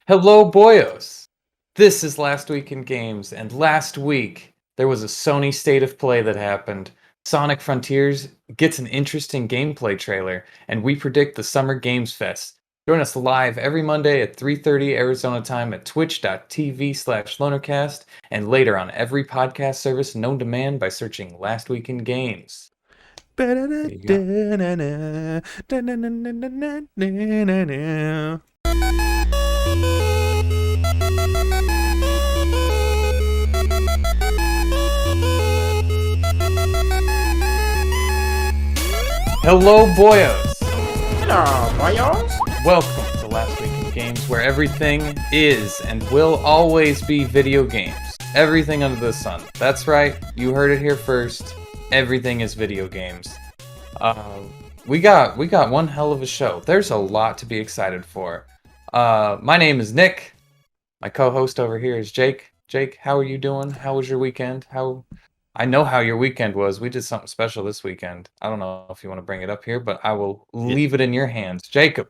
Hello, boyos. This is Last Week in Games, and last week there was a Sony State of Play that happened. Sonic Frontiers gets an interesting gameplay trailer, and we predict the Summer Games Fest. Join us live every Monday at 3:30 Arizona time at twitch.tv/lonercast, and later on every podcast service known to man by searching Last Week in Games. There you go. Hello, boyos. Hello, boyos. Welcome to Last Week in Games, where everything is and will always be video games. Everything under the sun. That's right, you heard it here first. Everything is video games. We got one hell of a show. There's a lot to be excited for. My name is Nick. My co-host over here is Jake. Jake, how are you doing? How was your weekend? I know how your weekend was. We did something special this weekend. I don't know if you want to bring it up here, but I will leave it in your hands. Jacob.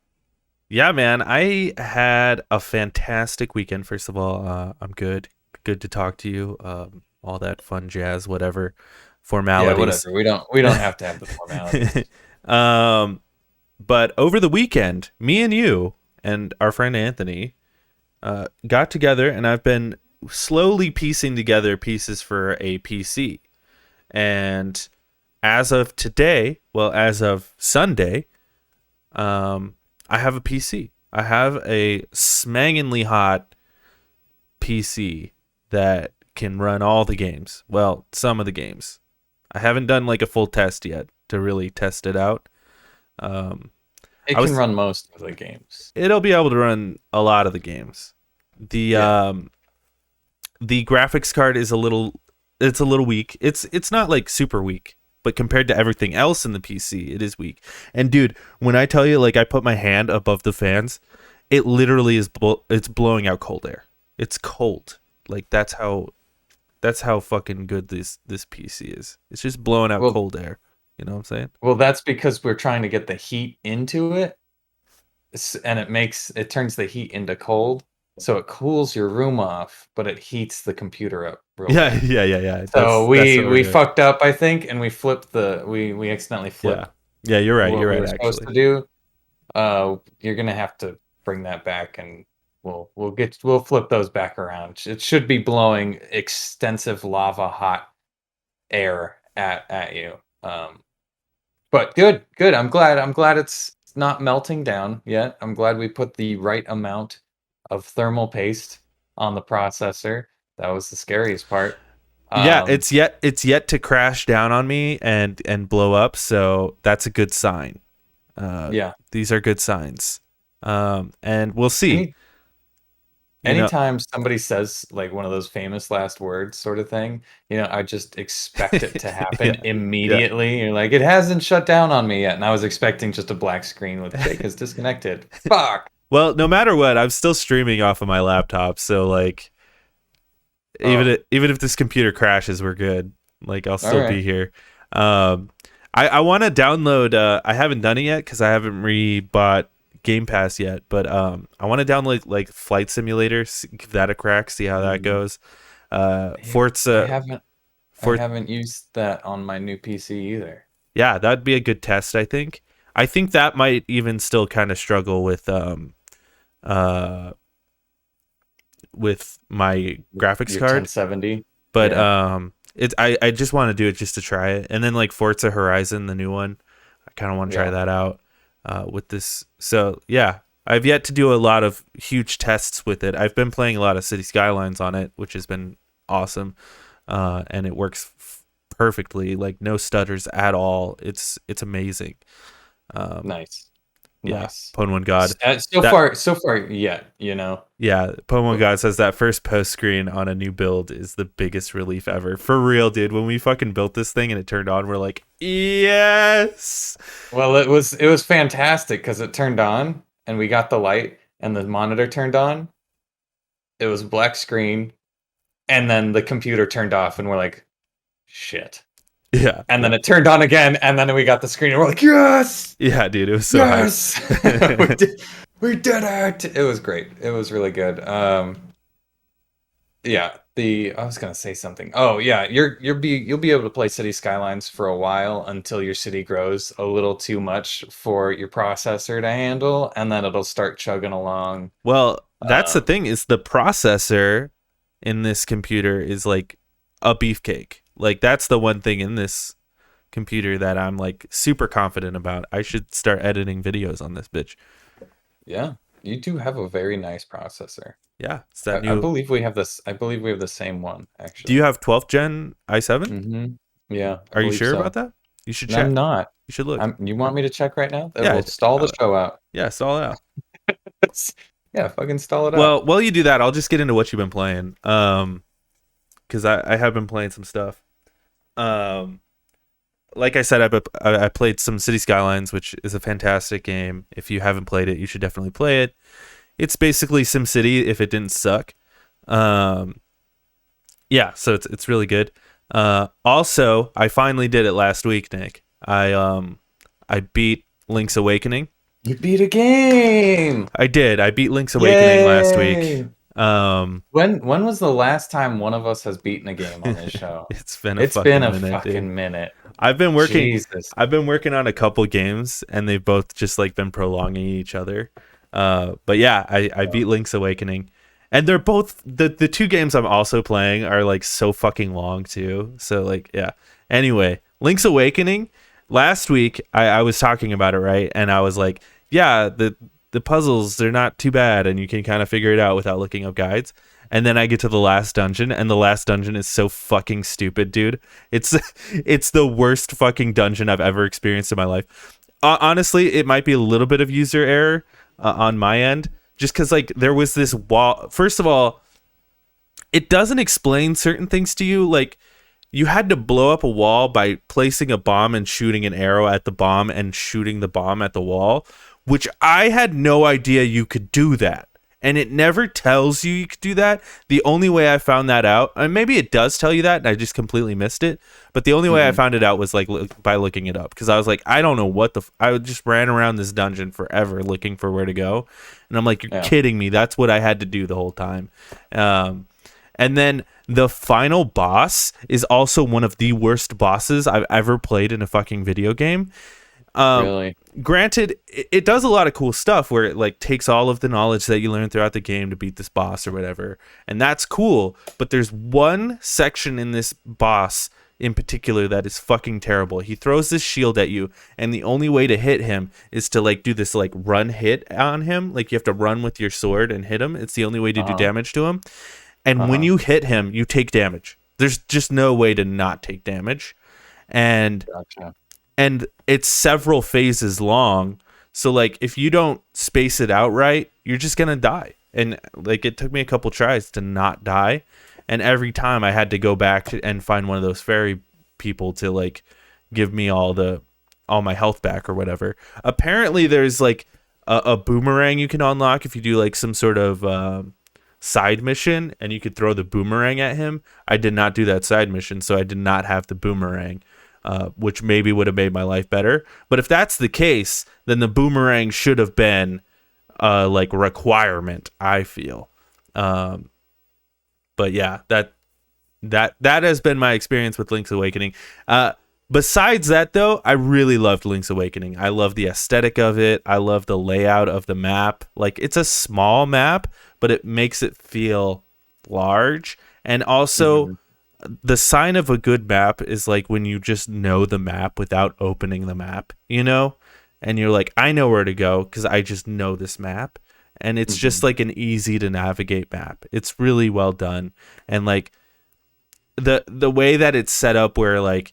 Yeah, man. I had a fantastic weekend, first of all. I'm good. Good to talk to you. All that fun jazz, whatever. Formalities. Yeah, whatever. We don't have to have the formalities. But over the weekend, me and you and our friend Anthony got together, and I've been slowly piecing together pieces for a PC. And as of today, as of Sunday, I have a PC. I have a smangingly hot PC that can run all the games. Well, some of the games. I haven't done like a full test yet to really test it out. It can run most of the games. It'll be able to run a lot of the games. The graphics card is a little weak. It's not like super weak, but compared to everything else in the PC, it is weak. And dude, when I tell you, like, I put my hand above the fans, it literally is it's blowing out cold air. It's cold. Like that's how fucking good this PC is. It's just blowing out cold air. You know what I'm saying? Well, that's because we're trying to get the heat into it, and it turns the heat into cold. So it cools your room off, but it heats the computer up. Yeah. So we fucked up, I think, and we flipped we accidentally flipped. Yeah, you're right. What You're right. we were supposed to do. You're gonna have to bring that back, and we'll flip those back around. It should be blowing extensive lava hot air at you. But good. I'm glad it's not melting down yet. I'm glad we put the right amount of thermal paste on the processor. That was the scariest part. Yeah, it's yet to crash down on me and blow up, so that's a good sign. Yeah, these are good signs. And we'll see. Anytime somebody says like one of those famous last words sort of thing, I just expect it to happen immediately. You're like, it hasn't shut down on me yet, and I was expecting just a black screen with Jake is disconnected. Fuck. Well, no matter what, I'm still streaming off of my laptop, so like, even if this computer crashes, we're good. Like, I'll still be here. I want to download. I haven't done it yet because I haven't rebought Game Pass yet, but I want to download like Flight Simulator, give that a crack, see how that goes. Forza. I haven't used that on my new PC either. Yeah, that'd be a good test. I think that might even still kind of struggle with my graphics card 1070, but I just want to do it just to try it. And then like Forza Horizon, the new one, I kind of want to try that out with this. So yeah, I've yet to do a lot of huge tests with it. I've been playing a lot of City Skylines on it, which has been awesome, and it works perfectly, like no stutters at all. It's amazing. Nice. Yeah, nice. Pwn1 God. So far, yeah, Yeah, Pwn1 God says that first post screen on a new build is the biggest relief ever. For real, dude. When we fucking built this thing and it turned on, we're like, yes. Well, it was fantastic because it turned on and we got the light and the monitor turned on. It was black screen, and then the computer turned off, and we're like, shit. Yeah. And then it turned on again, and then we got the screen, and we're like, yes! Yeah, dude, it was so yes! We did it! It was great. It was really good. Yeah, I was gonna say something. Oh yeah, you'll be able to play City Skylines for a while until your city grows a little too much for your processor to handle, and then it'll start chugging along. Well, that's the Um, thing is the processor in this computer is like a beefcake. Like that's the one thing in this computer that I'm like super confident about. I should start editing videos on this bitch. yeah, you do have a very nice processor. Yeah, it's that I new. believe we have this. I believe we have the same one, Do you actually. have 12th gen i7? Yeah, I Are you believe sure so. about that? You should No, I'm check. not. You should look. You want me to check right now? That Yeah, will stall the show out. yeah, stall it out. Yeah, fucking stall it out. Well, while you do that, I'll just get into what you've been playing. Because I have been playing some stuff. Um, like I said, I played some City Skylines, which is a fantastic game. If you haven't played it, you should definitely play it. It's basically SimCity if it didn't suck. Um, yeah, so it's really good. Also, I finally did it last week, Nick. I beat Link's Awakening. You beat a game! I did. I beat Link's Awakening last week. Yay! When was the last time one of us has beaten a game on this show? It's been a It's been fucking a minute, dude. fucking minute. I've been working. Jesus. I've been working on a couple games, and they've both just like been prolonging each other. But yeah, I beat Link's Awakening, and they're both the two games I'm also playing are like so fucking long too. So like yeah. Anyway, Link's Awakening. Last week I was talking about it, right, and I was like, yeah, the puzzles, they're not too bad, and you can kind of figure it out without looking up guides. And then I get to the last dungeon, and the last dungeon is so fucking stupid, dude. It's it's the worst fucking dungeon I've ever experienced in my life. Honestly, it might be a little bit of user error on my end, just because like there was this wall. First of all, it doesn't explain certain things to you. Like you had to blow up a wall by placing a bomb and shooting an arrow at the bomb and shooting the bomb at the wall, which I had no idea you could do that. And it never tells you could do that. The only way I found that out, and maybe it does tell you that, and I just completely missed it. But the only way I found it out was like by looking it up, because I was like, I don't know what I just ran around this dungeon forever looking for where to go, and I'm like, you're kidding me? That's what I had to do the whole time. And then the final boss is also one of the worst bosses I've ever played in a fucking video game. Really? Granted, it does a lot of cool stuff where it like takes all of the knowledge that you learn throughout the game to beat this boss or whatever, and that's cool. But there's one section in this boss in particular that is fucking terrible. He throws this shield at you, and the only way to hit him is to like do this like run hit on him. Like you have to run with your sword and hit him. It's the only way to do damage to him. And when you hit him, you take damage. There's just no way to not take damage. And Gotcha. And it's several phases long. So like if you don't space it out right, you're just going to die. And like it took me a couple tries to not die. And every time I had to go back and find one of those fairy people to like give me all my health back or whatever. Apparently there's like a boomerang you can unlock if you do like some sort of side mission, and you could throw the boomerang at him. I did not do that side mission, so I did not have the boomerang. Which maybe would have made my life better. But if that's the case, then the boomerang should have been like requirement, I feel. But yeah, that has been my experience with Link's Awakening. Besides that, though, I really loved Link's Awakening. I love the aesthetic of it. I love the layout of the map. Like it's a small map, but it makes it feel large. And also, the sign of a good map is like when you just know the map without opening the map, you know? And you're like, I know where to go because I just know this map. And it's just like an easy to navigate map. It's really well done. And like the way that it's set up where like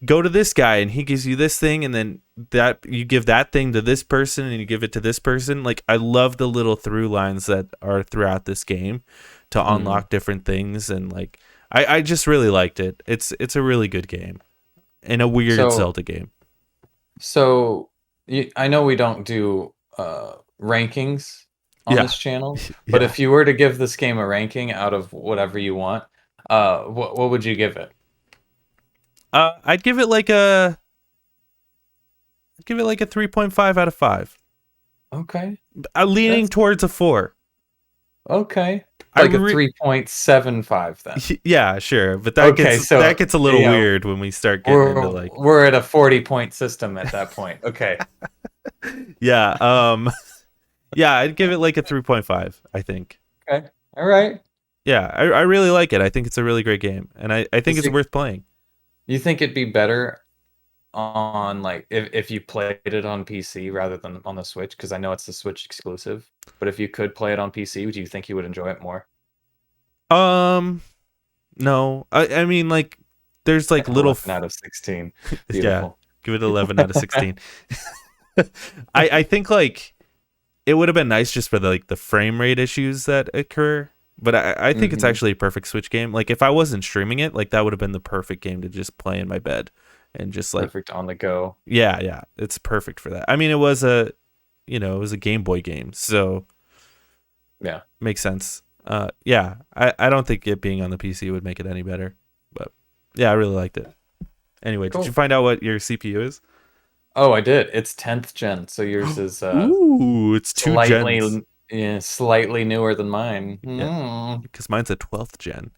go to this guy and he gives you this thing, and then that you give that thing to this person and you give it to this person. Like I love the little through lines that are throughout this game to unlock different things, and like I just really liked it. It's a really good game, and a weird Zelda game. So I know we don't do rankings on this channel, but if you were to give this game a ranking out of whatever you want, what would you give it? I'd give it like a 3.5 out of 5. Okay. I'm leaning That's towards a 4. okay. I Like a re- 3.75 then. yeah, sure, but Okay, that so gets a little yeah, weird when we start getting into we're like we're at a 40-point system at that point. Okay. yeah, yeah, I'd give it like a 3.5, I think. Okay. All right. Yeah, I really like it. I think it's a really great game, and I think Is it's it worth playing. you think it'd be better on like if you played it on PC rather than on the Switch? Because I know it's the Switch exclusive. But if you could play it on PC, would you think you would enjoy it more? Um, no, I mean like there's like little 11 out of 16. yeah, Beautiful. give it 11 out of 16. I think like it would have been nice just for the like the frame rate issues that occur. But I think it's Hmm. actually a perfect Switch game. Like if I wasn't streaming it, like that would have been the perfect game to just play in my bed and just like Perfect on the go. yeah, it's perfect for that. I mean, it was a Game Boy game, so Yeah. makes sense. Yeah, I don't think it being on the PC would make it any better, but yeah, I really liked it. Anyway, did you Cool. find out what your CPU is? Oh, I did. It's 10th gen, so yours is Ooh, it's two gens. slightly newer than mine. Yeah, Hmm. because mine's a 12th gen.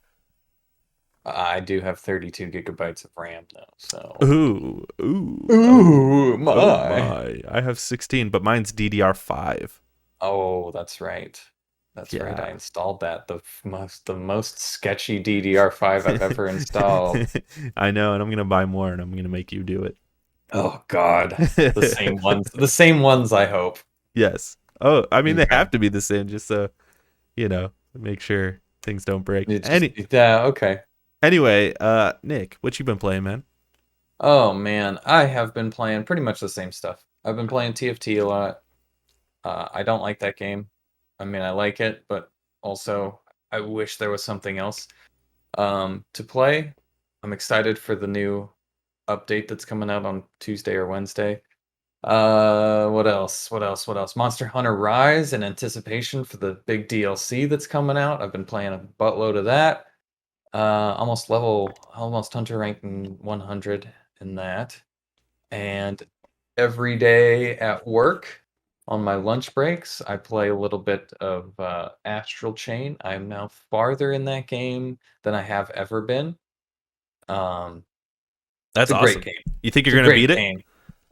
I do have 32 gigabytes of RAM though, so. Oh, Ooh, oh my. my! I have 16, but mine's DDR5. Oh, that's right. That's right. I Yeah. installed that. The most sketchy DDR5 I've ever installed. I know, and I'm gonna buy more, and I'm gonna make you do Oh God. The same it. ones. The same ones, I hope. Yes. Oh, I mean, they Okay. have to be the same, just so make sure things don't break. It just yeah, okay. Anyway, Nick, what you been playing, man? Oh man, I have been playing pretty much the same stuff. I've been playing TFT a lot. I don't like that game. I mean, I like it, but also I wish there was something else to play. I'm excited for the new update that's coming out on Tuesday or Wednesday. What else? What else? What else? Monster Hunter Rise in anticipation for the big DLC that's coming out. I've been playing a buttload of that. Almost Hunter ranking 100 in that. And every day at work on my lunch breaks, I play a little bit of Astral Chain. I'm now farther in that game than I have ever been. Um, That's it's a great awesome. game. You think It's you're a gonna great beat it? game.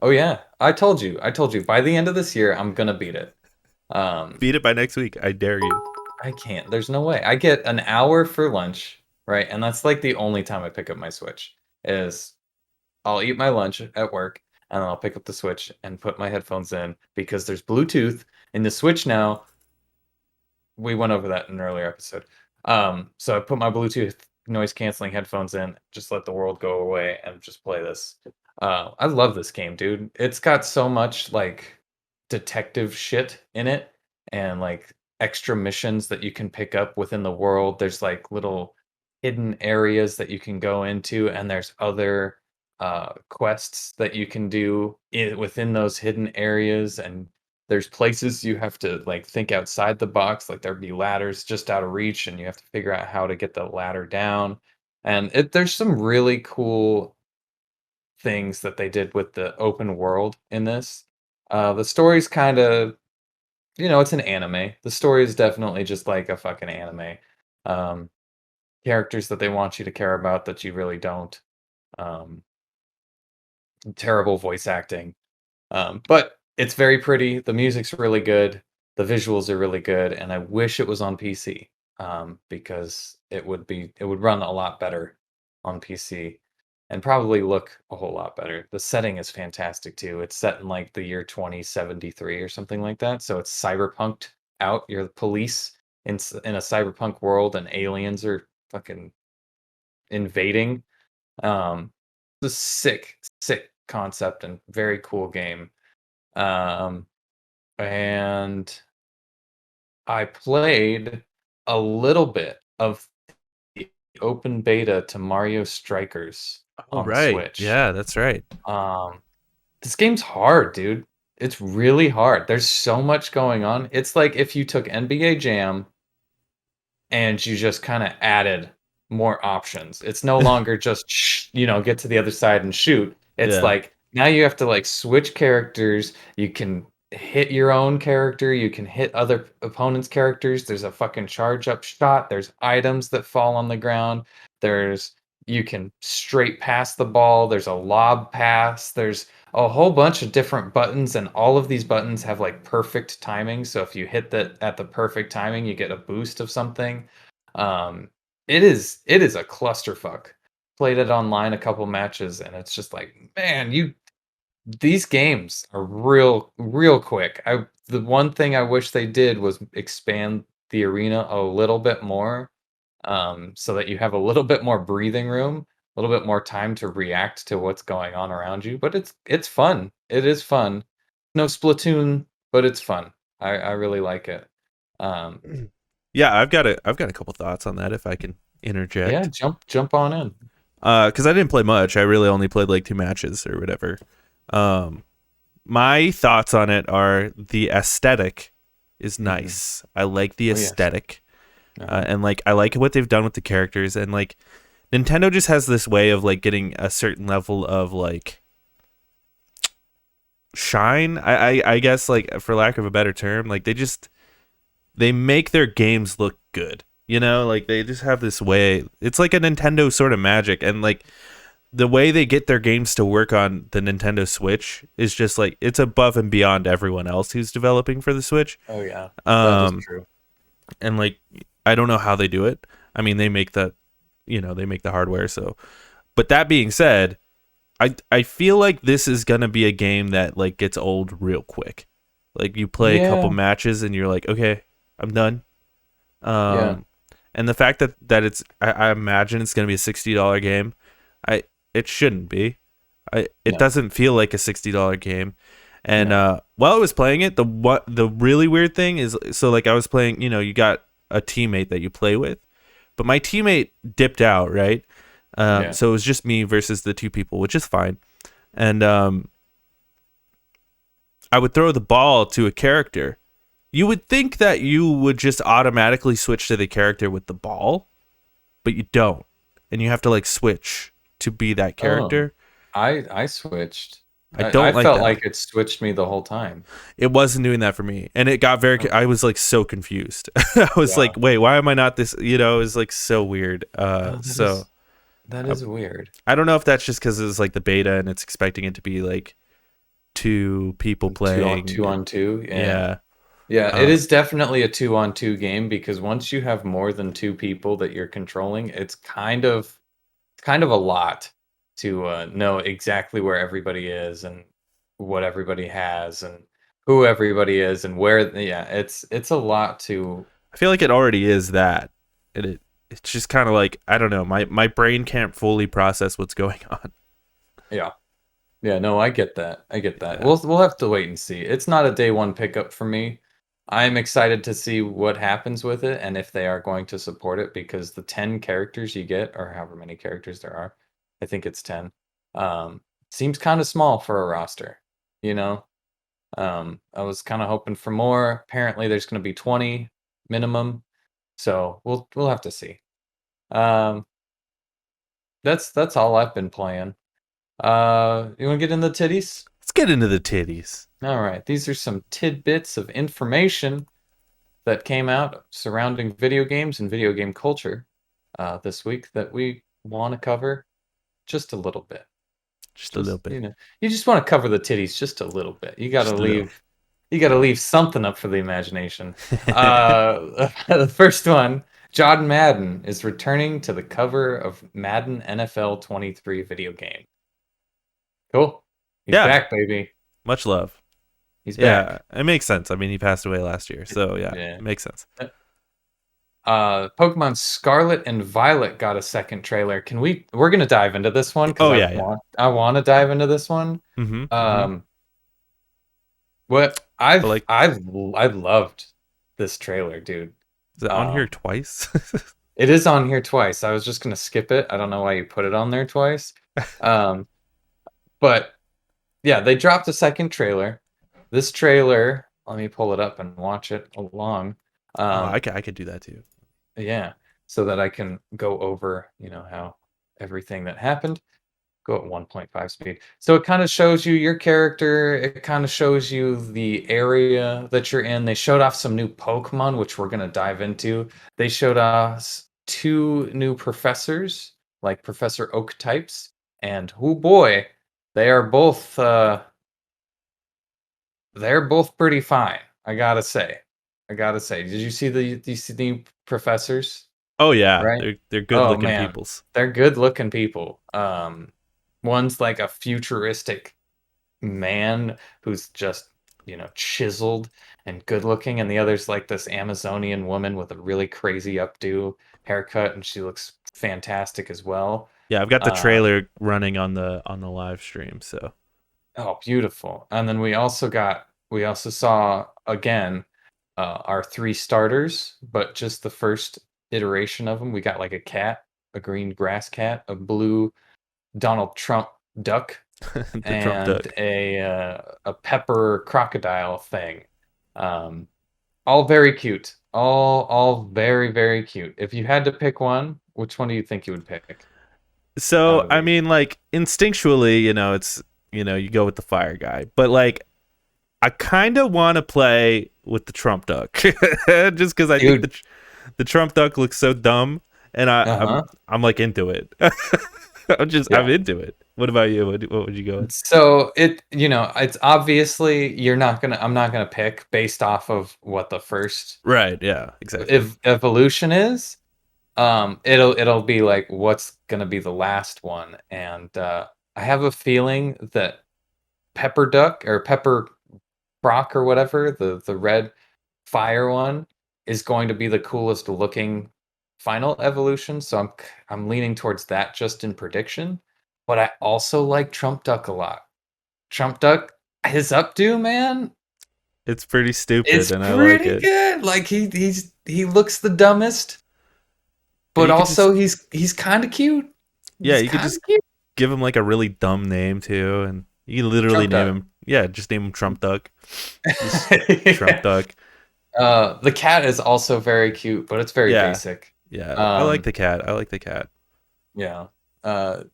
Oh yeah, I told you. I told you. By the end of this year, I'm gonna beat it. Um, Beat it by next week. I dare you. I can't. There's no way. I get an hour for lunch, right? And that's like the only time I pick up my Switch. Is I'll eat my lunch at work and then I'll pick up the Switch and put my headphones in because there's Bluetooth in the Switch now. We went over that in an earlier episode. So I put my Bluetooth noise canceling headphones in, just let the world go away and just play this. I love this game, dude. It's got so much like detective shit in it and like extra missions that you can pick up within the world. There's like little hidden areas that you can go into, and there's other quests that you can do within those hidden areas, and there's places you have to like think outside the box, like there'd be ladders just out of reach and you have to figure out how to get the ladder down. And there's some really cool things that they did with the open world in this. The story's kind of, it's an anime. The story is definitely just like a fucking anime. Um, Characters that they want you to care about that you really don't. Um, Terrible voice acting. But it's very pretty. The music's really good. The visuals are really good, and I wish it was on PC because it would run a lot better on PC and probably look a whole lot better. The setting is fantastic too. It's set in like the year 2073 or something like that. So it's cyberpunked out. You're the police in a cyberpunk world, and aliens are fucking invading. It's a sick, sick concept and very cool game. Um, and I played a little bit of the open beta to Mario Strikers Oh on the right. Switch. Yeah, that's right. Um, this game's hard, dude. It's really hard. There's so much going on. It's like if you took NBA Jam and you just kind of added more options. It's no longer just get to the other side and shoot. It's Yeah. like now you have to like switch characters. You can hit your own character, you can hit other opponents' characters. There's a fucking charge up shot. There's items that fall on the ground. There's you can straight pass the ball. There's a lob pass. There's a whole bunch of different buttons, and all of these buttons have like perfect timing. So if you hit that at the perfect timing, you get a boost of something. Um, it is a clusterfuck. Played it online a couple matches, and it's just like, man, you these games are real quick. The one thing I wish they did was expand the arena a little bit more, so that you have a little bit more breathing room, a little bit more time to react to what's going on around you. But it's fun. It is fun. No Splatoon, but it's fun. I really like it. Um, Yeah, I've got a couple thoughts on that if I can yeah, interject. jump on in. Because I didn't play much. I really only played like 2 matches or whatever. Um, my thoughts on it are the aesthetic is nice. I like the Oh yes. aesthetic, Uh-huh. and like I like what they've done with the characters, and like Nintendo just has this way of like getting a certain level of like shine. I guess like for lack of a better term, like they make their games look good. You know, like they just have this way. It's like a Nintendo sort of magic, and like the way they get their games to work on the Nintendo Switch is just like it's above and beyond everyone else who's developing for the Switch. Oh yeah, that is Um, true. and like I don't know how they do it. I mean, they make they make the hardware. So, but that being said, I feel like this is gonna be a game that like gets old real quick. Like you play a couple Yeah, matches and you're like, okay, I'm done. yeah, Um, and the fact that I imagine it's gonna be a $60 game. I It shouldn't be. It no, doesn't feel like a $60 game. And no. while I was playing it, the really weird thing is, so like I was playing, you got a teammate that you play with, but my teammate dipped out, right? Yeah. So it was just me versus the 2 people, which is fine. And I would throw the ball to a character. You would think that you would just automatically switch to the character with the ball, but you don't, and you have to like switch to be that Oh, character. I switched. I I don't like felt that. like it switched me the whole time. It wasn't doing that for me, and it got very. Oh, I was like so confused. I was yeah. like, "Wait, why am I not this?" It was like so weird. Oh, So that uh, is weird. I don't know if that's just because it's like the beta and it's expecting it to be like 2 people Two playing. on two. Yeah. Yeah. Yeah, it Uh, is definitely a 2-on-2 game because once you have more than two people that you're controlling, it's kind of a lot to know exactly where everybody is and what everybody has and who everybody is and where. Yeah, it's a lot to. I feel like it already is that. It's just kind of like I don't know. My brain can't fully process what's going on. Yeah. Yeah, no, I get that. I get that. Yeah. We'll have to wait and see. It's not a day one pickup for me. I'm excited to see what happens with it and if they are going to support it because the 10 characters you get, or however many characters there are, I think it's 10, seems kind of small for a roster, you know? I was kind of hoping for more. Apparently there's going to be 20 minimum. So we'll have to see. Um, that's all I've been playing. You want to get in the titties? Let's get into the titties. All right, these are some tidbits of information that came out surrounding video games and video game culture this week that we want to cover just a little bit. Just a little Just bit. you just want to cover the titties just a little bit. Just a little. You got to leave something up for the imagination. The first one, John Madden is returning to the cover of Madden NFL 23 video game. Cool. He's Yeah. back, baby. Much love. He's Yeah, back. it makes sense. I mean, he passed away last year, so yeah, Yeah. it makes sense. Pokemon Scarlet and Violet got a second trailer. We're gonna dive into this one because Oh I yeah, yeah. want I want to dive into this one. Mm-hmm. Mm-hmm. Um, what But like, I loved this trailer, dude. is it on here Um, twice? it is on here twice. I was just gonna skip it. I don't know why you put it on there twice. Um, but yeah, they dropped a second trailer. This trailer, let me pull it up and watch it along. Oh, Um, I could do that too. yeah, so that I can go over, how everything that happened. go at 1.5 speed. So it kind of shows you your character. It kind of shows you the area that you're in. They showed off some new Pokemon, which we're gonna dive into. They showed us 2 new professors, like Professor Oak types, and oh boy, they are both they're both pretty fine. I gotta say. I gotta say. Did you see the new professors? Oh yeah, Right? they're good Oh looking man, peoples. they're good looking people. One's like a futuristic man who's just, chiseled and good looking, and the other's like this Amazonian woman with a really crazy updo haircut, and she looks fantastic as well. Yeah, I've got the Uh, trailer running on the live stream. So oh, beautiful. And then we also saw again our 3 starters, but just the first iteration of them. We got like a cat, a green grass cat, a blue Donald Trump duck, the Trump and duck. a pepper crocodile thing. Um, all very cute. All very very cute. If you had to pick one, which one do you think you would pick out So of I these? mean, like instinctually, it's you go with the fire guy, but like I kind of want to play with the Trump duck, just because I think Dude, the Trump duck looks so dumb, and uh-huh. I'm like into it. I'm Yeah. into it. What about you? What would you go with? So it's obviously I'm not gonna pick based off of what the first Right. Yeah. Exactly. evolution is. It'll be like what's gonna be the last one, and I have a feeling that Pepper Duck or Pepper Croc or whatever, the red fire one, is going to be the coolest looking final evolution. So I'm leaning towards that just in prediction. But I also like Trump Duck a lot. Trump Duck, his updo, man, It's pretty stupid, it's and I like pretty it. good. Like he looks the dumbest, And but also he's kind of cute. yeah, He's you could kind just of cute. give him like a really dumb name too, and you can literally Trump name Duck. him. Yeah, just name him Trump Duck. Just Trump Yeah. Duck. The cat is also very cute, but it's very Yeah, basic. yeah. I like Um, the cat. I like the cat. yeah. Uh,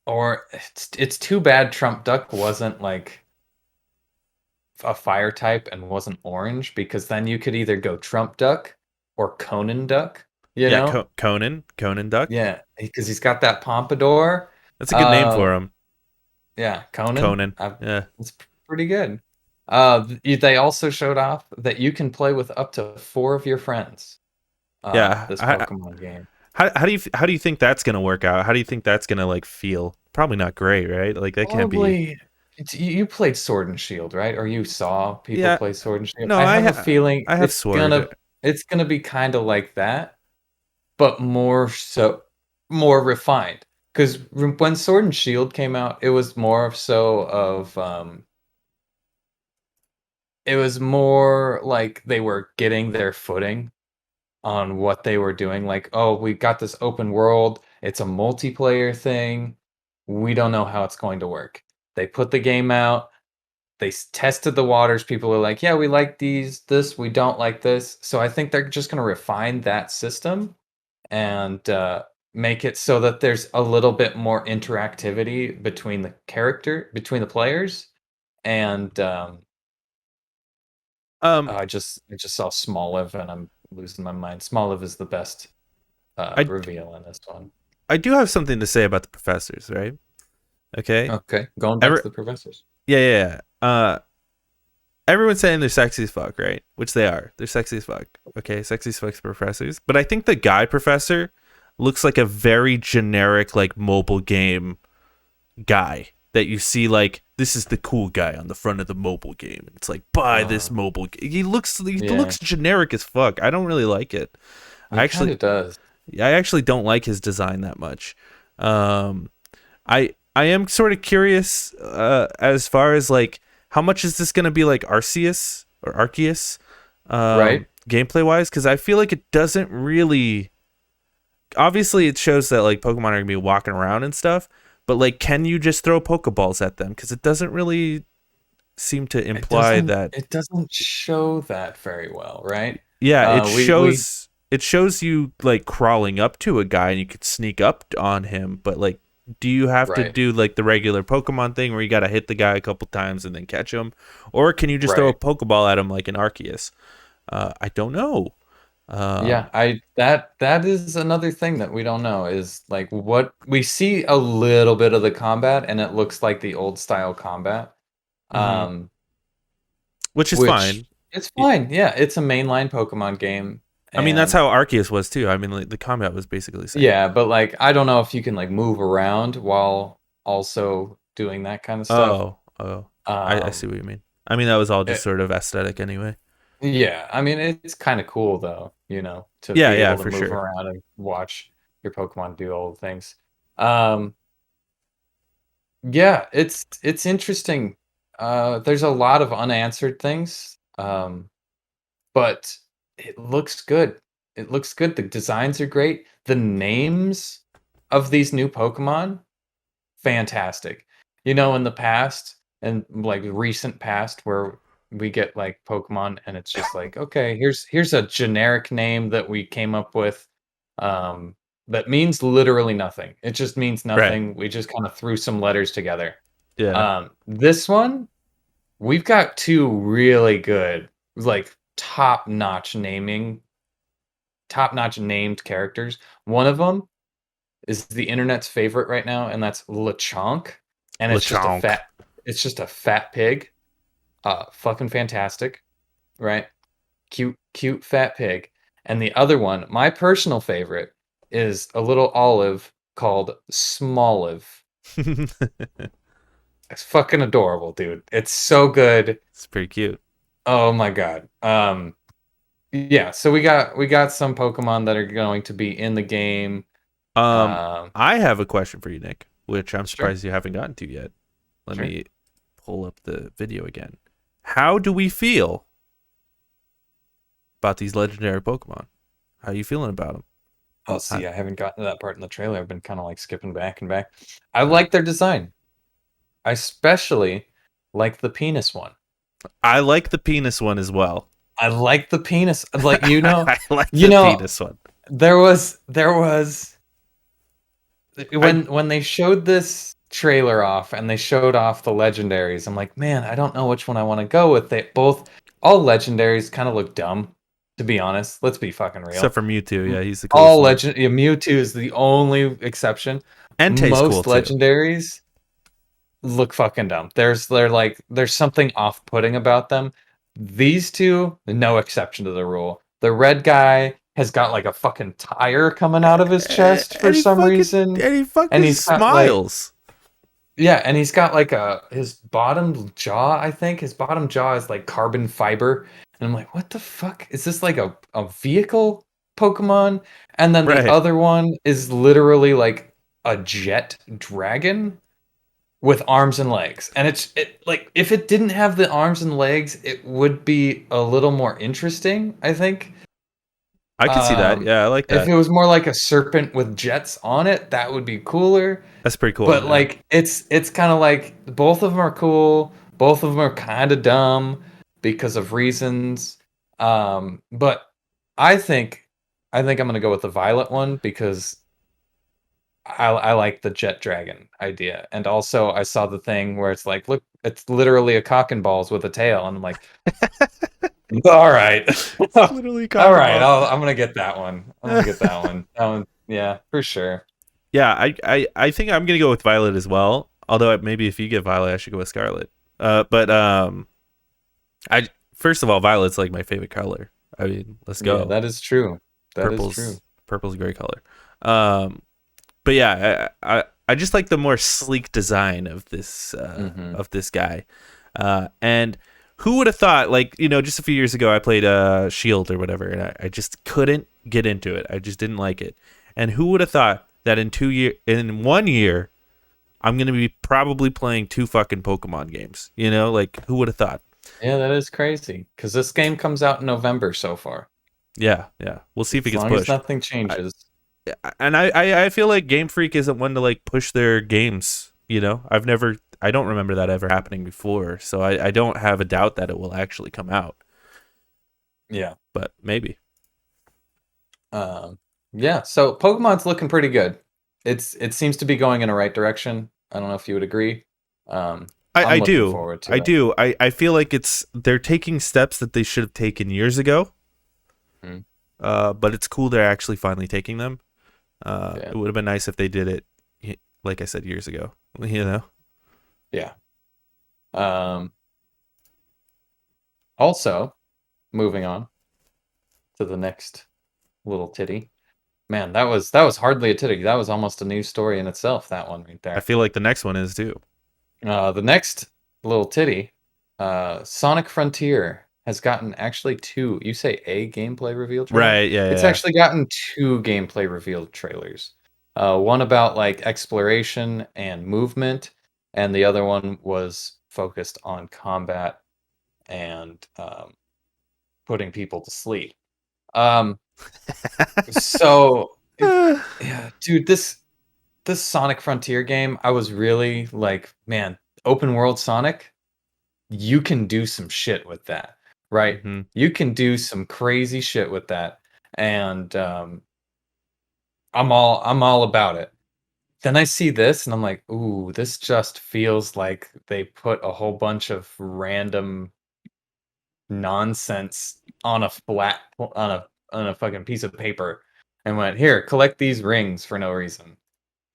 or it's too bad Trump Duck wasn't like a fire type and wasn't orange, because then you could either go Trump Duck or Conan Duck, you Yeah, know? Conan Duck. Yeah, because he's got that pompadour. That's a good name Uh, for him. yeah, Conan. Conan. Yeah, It's pretty good. They also showed off that you can play with up to 4 of your friends. yeah. This Pokemon game. How do you think that's gonna work out? How do you think that's gonna like feel? Probably not great, right? Like that can't be. Probably. You played Sword and Shield, right? Or you saw people Yeah. play Sword and Shield. No, I have a feeling I have Sword. it's gonna be kind of like that, but more refined. Because when Sword and Shield came out, it was more so of it was more like they were getting their footing on what they were doing. Like, oh, we got this open world. It's a multiplayer thing. We don't know how it's going to work. They put the game out. They tested the waters. People are like, yeah, we like this, we don't like this. So I think they're just going to refine that system and make it so that there's a little bit more interactivity between the players. And Um, I just saw Smoliv, and I'm losing my mind. Smoliv is the best I reveal in this one. I do have something to say about the professors, right? Okay. Okay, going back Every to the professors. yeah. Everyone's saying they're sexy as fuck, right? Which they are. They're sexy as fuck. Okay, sexy as fuck professors. But I think the guy professor looks like a very generic, like mobile game guy that you see. Like this is the cool guy on the front of the mobile game. It's like buy this Uh, mobile. He yeah, looks generic as fuck. I don't really like it. I he kind actually of does. I actually don't like his design that much. Um, I am sort of curious as far as like how much is this going to be like Arceus Right? gameplay wise, because I feel like it doesn't really. Obviously, it shows that like Pokemon are gonna be walking around and stuff, but like, can you just throw Pokeballs at them? Because it doesn't really seem to imply that. It doesn't show that very well, right? Yeah, We it shows you like crawling up to a guy and you could sneak up on him, but like do you have to Right. do like the regular Pokemon thing where you got to hit the guy a couple times and then catch him? Or can you just throw a Right. Pokeball at him like an Arceus? I don't know. Yeah, that is another thing that we don't know is like what we see a little bit of the combat and it looks like the old style combat. Mhm. Um, Which is which fine. it's fine. Yeah, it's a mainline Pokemon game I mean, that's and how Arceus was too. I mean, like, the combat was basically the same. yeah, but like I don't know if you can like move around while also doing that kind of stuff. Oh, I see Um, what you mean. I mean, that was all just it, sort of aesthetic anyway. yeah, I mean it's kind of cool though, to Yeah, be yeah, able to for move sure. around and watch your Pokemon do all the things. Um, Yeah, it's interesting. There's a lot of unanswered things, but it looks good. It looks good. The designs are great. The names of these new Pokemon, fantastic. In the past and like recent past, where we get like Pokemon, and it's just like, okay, here's a generic name that we came up with, um, that means literally nothing. It just means Right. nothing. We just kind of threw some letters together. Yeah. This one, we've got two really good, like top notch named characters. One of them is the internet's favorite right now, and that's Lechonk, and Lechonk. it's just a fat pig. Fucking fantastic, right? Cute fat pig. And the other one, my personal favorite, is a little olive called Smoliv. It's fucking adorable, dude. It's so good. It's pretty cute. Oh my god. Yeah, so we got some Pokemon that are going to be in the game. Um, Um, I have a question for you, Nick, which I'm sure, surprised you haven't gotten to yet. Let sure. me pull up the video again. How do we feel about these legendary Pokemon? How are you feeling about them? Oh, see, I haven't gotten to that part in the trailer. I've been kind of like skipping back and back. I like their design. I especially like the penis one. I like the penis one as well. I like the penis. Like I like you the know, penis one. there was I when they showed this trailer off and they showed off the legendaries. I'm like, man, I don't know which one I want to go with. They both all legendaries kind of look dumb, to be honest. Let's be fucking except real. for Mewtwo, yeah, he's the coolest All one. legend yeah, Mewtwo is the only exception. Entei's cool Most too. legendaries look fucking dumb. There's something off-putting about them. These two, no exception to the rule. The red guy has got like a fucking tire coming out of his chest for And he some fucking reason. and he And fucking he's got like smiles. yeah, and he's got like his bottom jaw, I think. His bottom jaw is like carbon fiber. And I'm like, what the fuck? Is this like a vehicle Pokemon? And then the Right. other one is literally like a jet dragon with arms and legs. And it like if it didn't have the arms and legs, it would be a little more interesting, I think. I could see that. Um Yeah, I like if that. it was more like a serpent with jets on it, that would be cooler. That's pretty cool. But Yeah. like it's kind of like both of them are cool, both of them are kind of dumb because of reasons. But I think I'm gonna go with the violet one because I like the jet dragon idea, and also I saw the thing where it's like, look, it's literally a cock and balls with a tail, and I'm like, all right, It's literally all cock and right, balls. I'm gonna get that one. I'm gonna get that one. That one, yeah, for sure. Yeah, I think I'm gonna go with Violet as well. Although maybe if you get Violet, I should go with Scarlet. But I first of all, Violet's like my favorite color. I mean, let's Yeah, go. that is true. That is true. Purple's a great color. But yeah, I just like the more sleek design Hmm. of this guy. And who would have thought? Like, just a few years ago, I played Shield or whatever, and I just couldn't get into it. I just didn't like it. And who would have thought that in 1 year, I'm gonna be probably playing two fucking Pokemon games? Like who would have thought? Yeah, that is crazy because this game comes out in November so far. Yeah, yeah. We'll see if it As gets long as pushed. nothing changes. And I feel like Game Freak isn't one to like push their games. I don't remember that ever happening before, so I don't have a doubt that it will actually come out. Yeah. But maybe. Um, yeah. So Pokemon's looking pretty good. it seems to be going in the right direction. I don't know if you would agree. I I'm looking do. forward to I it. do. I feel like they're taking steps that they should have taken years ago. Mhm. But it's cool they're actually finally taking them. Yeah. It would have been nice if they did it, like I said, years ago. You know? Yeah. Um, Also, moving on to the next little titty. Man, that was hardly a titty. That was almost a news story in itself, that one right I there. feel like the next one is too. The next little titty, Sonic Frontier has gotten actually two. You say a gameplay reveal trailer? Right? Yeah. It's Yeah. actually gotten two gameplay reveal trailers. One about like exploration and movement, and the other one was focused on combat and putting people to sleep. Um, so yeah, dude, this Sonic Frontier game, I was really like, man, open world Sonic, you can do some shit with that, right? hmm You can do some crazy shit with that, and I'm all about it. Then I see this, and I'm like, ooh, this just feels like they put a whole bunch of random nonsense on a flat on a fucking piece of paper, and went here, collect these rings for no reason.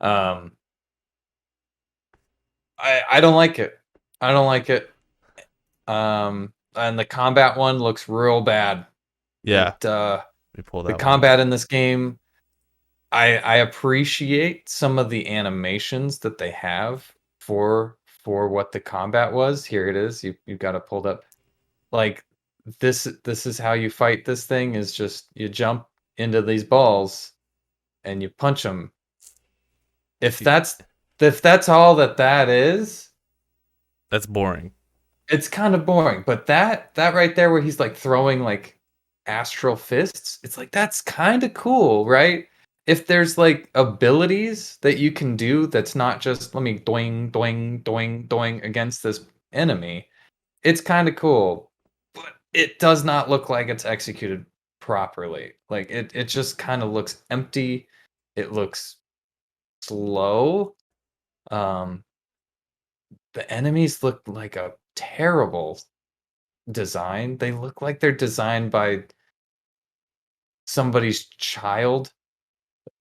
Um, I don't like it. I don't like it. And the combat one looks real bad. Yeah. It Let me pull The that one up. combat in this game, I appreciate some of the animations that they have for what the combat was. Here it is. You've got it pulled up. Like this is how you fight this thing is just you jump into these balls and you punch them. If See, that's all that is, that's boring. it's kind of boring, but that right there where he's like throwing like astral fists, it's like that's kind of cool, right? If there's like abilities that you can do that's not just let me doing doing doing doing against this enemy, it's kind of cool. But it does not look like it's executed properly. Like it just kind of looks empty. It looks slow. Um the enemies look like a terrible design. They look like they're designed by somebody's child,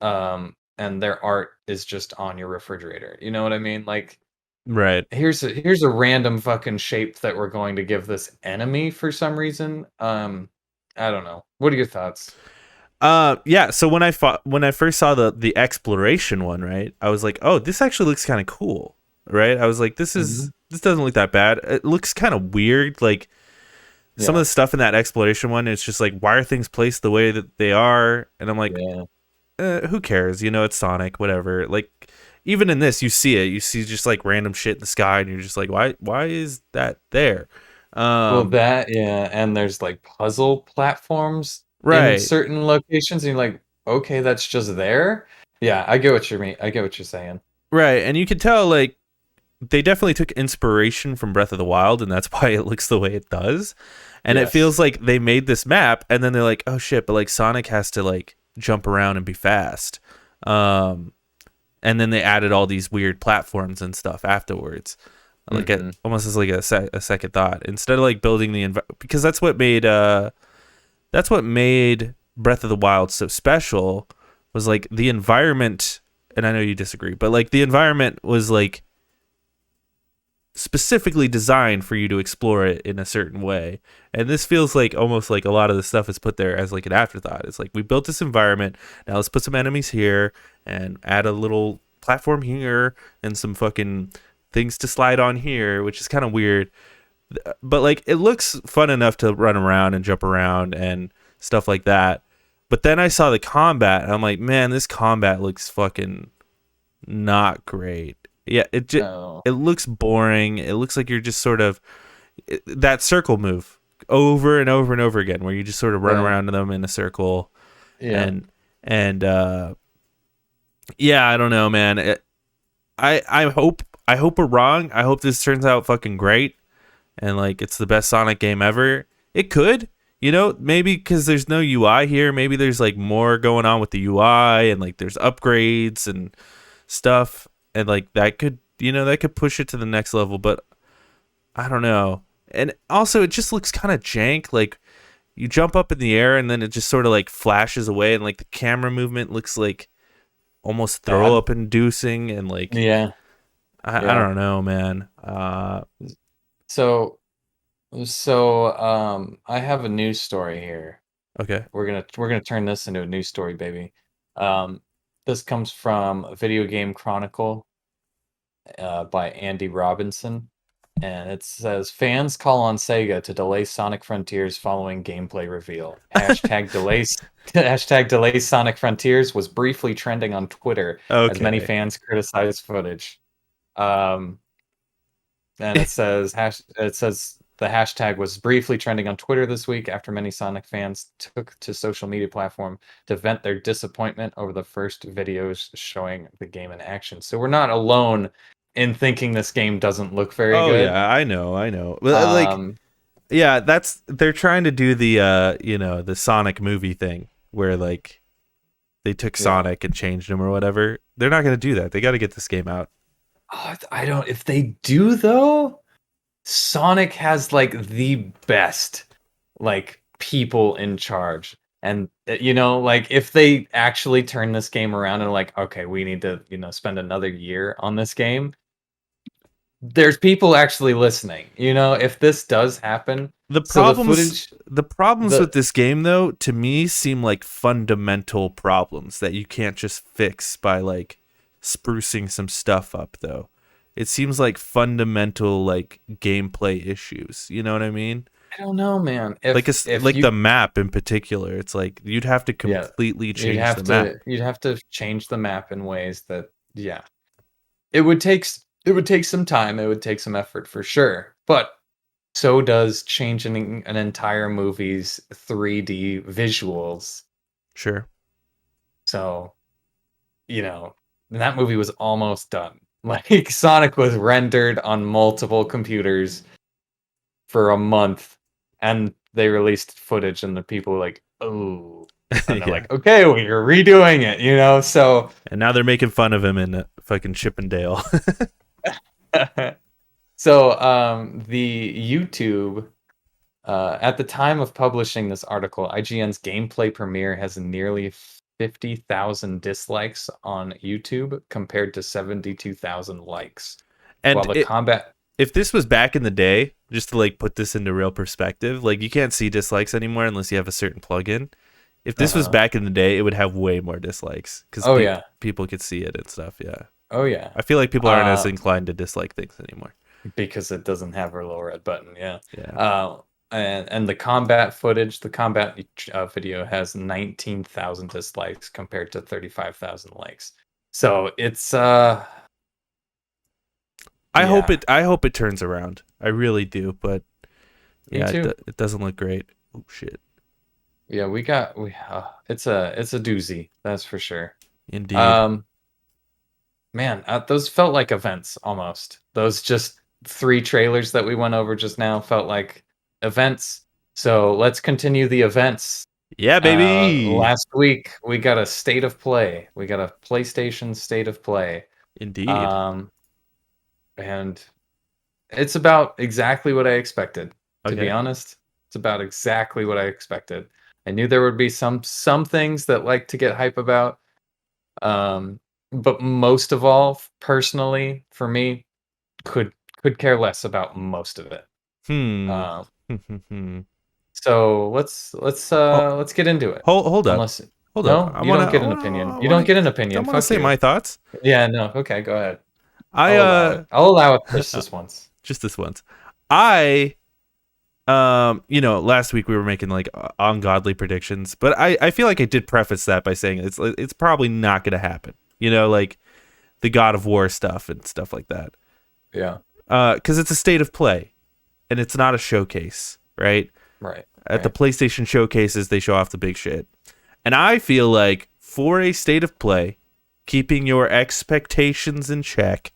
and their art is just on your refrigerator. You know what I mean? Like, Right. here's a random fucking shape that we're going to give this enemy for some reason. I don't know. What are your thoughts? Yeah. So when I first saw the exploration one, right, I was like, oh, this actually looks kind of cool, right? I was like, Mhm. this doesn't look that bad. It looks kind of weird, like some of Yeah. the stuff in that exploration one. It's just like, why are things placed the way that they are? And I'm like, Yeah. who cares? You know, it's Sonic, whatever. Like, even in this, you see it. You see just like random shit in the sky, and you're just like, why is that there? Well, Um, that, yeah, and there's like puzzle platforms in right, certain locations, and you're like, okay, that's just there. Yeah, I get what you mean. I get what you're saying. right, and you can tell like they definitely took inspiration from Breath of the Wild, and that's why it looks the way it does. And it Yes. feels like they made this map, and then they're like, oh shit, but like Sonic has to like jump around and be fast. Um, and then they added all these weird platforms and stuff afterwards, like Mhm. almost as like a second thought instead of like building the because that's what made Breath of the Wild so special was like the environment. And I know you disagree, but like the environment was like specifically designed for you to explore it in a certain way. And this feels like almost like a lot of the stuff is put there as like an afterthought. It's like we built this environment, now let's put some enemies here and add a little platform here and some fucking things to slide on here, which is kind of weird. But like it looks fun enough to run around and jump around and stuff like that. But then I saw the combat and I'm like, man, this combat looks fucking not great. Yeah, No. it looks boring. It looks like you're just sort of that circle move over and over and over again, where you just sort of run Yeah. around them in a circle, Yeah. and yeah, I don't know, man. I hope we're wrong. I hope this turns out fucking great, and like it's the best Sonic game ever. It could. You know, maybe because there's no UI here, maybe there's like more going on with the UI and like there's upgrades and stuff, and like that could, that could push it to the next level. But I don't know. And also, it just looks kind of jank. Like you jump up in the air and then it just sort of like flashes away, and like the camera movement looks like almost throw up inducing, and like I don't know, man. So I have a news story here. Okay. We're gonna turn this into a news story, baby. This comes from Video Game Chronicle by Andy Robinson, and it says fans call on Sega to delay Sonic Frontiers following gameplay reveal. Hashtag delay Sonic Frontiers was briefly trending on Twitter as many fans criticized footage. And it says the hashtag was briefly trending on Twitter this week after many Sonic fans took to social media platform to vent their disappointment over the first videos showing the game in action. So we're not alone in thinking this game doesn't look very good. Oh yeah, I know. Like, yeah, they're trying to do the the Sonic movie thing where like they took Sonic and changed him or whatever. They're not going to do that. They got to get this game out. Oh, I don't. If they do though, Sonic has like the best like people in charge, and like if they actually turn this game around and like, okay, we need to spend another year on this game, there's people actually listening. If this does happen, the problems with this game though, to me, seem like fundamental problems that you can't just fix by like sprucing some stuff up though. It seems like fundamental like gameplay issues. You know what I mean? I don't know, man. The map in particular, it's like you'd have to completely change the map. You'd have to change the map in ways that it would take some time. It would take some effort for sure. But so does changing an entire movie's 3D visuals. Sure. So, that movie was almost done. Like Sonic was rendered on multiple computers for a month, and they released footage, and the people were like, "Oh," and they're like, "Okay, well, you're redoing it," So, and now they're making fun of him in fucking Chippendale. So, the YouTube. At the time of publishing this article, IGN's gameplay premiere has nearly 50,000 dislikes on YouTube compared to 72,000 likes. And while the combat, if this was back in the day, just to like put this into real perspective, like you can't see dislikes anymore unless you have a certain plugin. If this was back in the day, it would have way more dislikes because people could see it and stuff. Yeah. Oh yeah. I feel like people aren't as inclined to dislike things anymore because it doesn't have a little red button. Yeah. Yeah. And the combat footage, the combat video has 19,000 dislikes compared to 35,000 likes. So it's I hope it turns around. I really do, but it doesn't look great. Oh shit. Yeah, it's a doozy, that's for sure. Indeed. Man, those felt like events almost. Those just 3 trailers that we went over just now felt like events. So let's continue the events. Yeah, baby. Last week we got a state of play. We got a PlayStation state of play. Indeed. And it's about exactly what I expected. To be honest, it's about exactly what I expected. I knew there would be some things that like to get hype about. But most of all, personally, for me, could care less about most of it. So let's get into it. Hold up. Hold up. You don't get an opinion. You don't get an opinion. I want to say my thoughts. Yeah, no. Okay, go ahead. I'll allow it just this once. Just this once. Last week we were making like ungodly predictions, but I feel like I did preface that by saying it's probably not going to happen. Like the God of War stuff and stuff like that. Yeah. Because it's a state of play, and it's not a showcase, right? Right. At the PlayStation showcases, they show off the big shit, and I feel like for a state of play, keeping your expectations in check,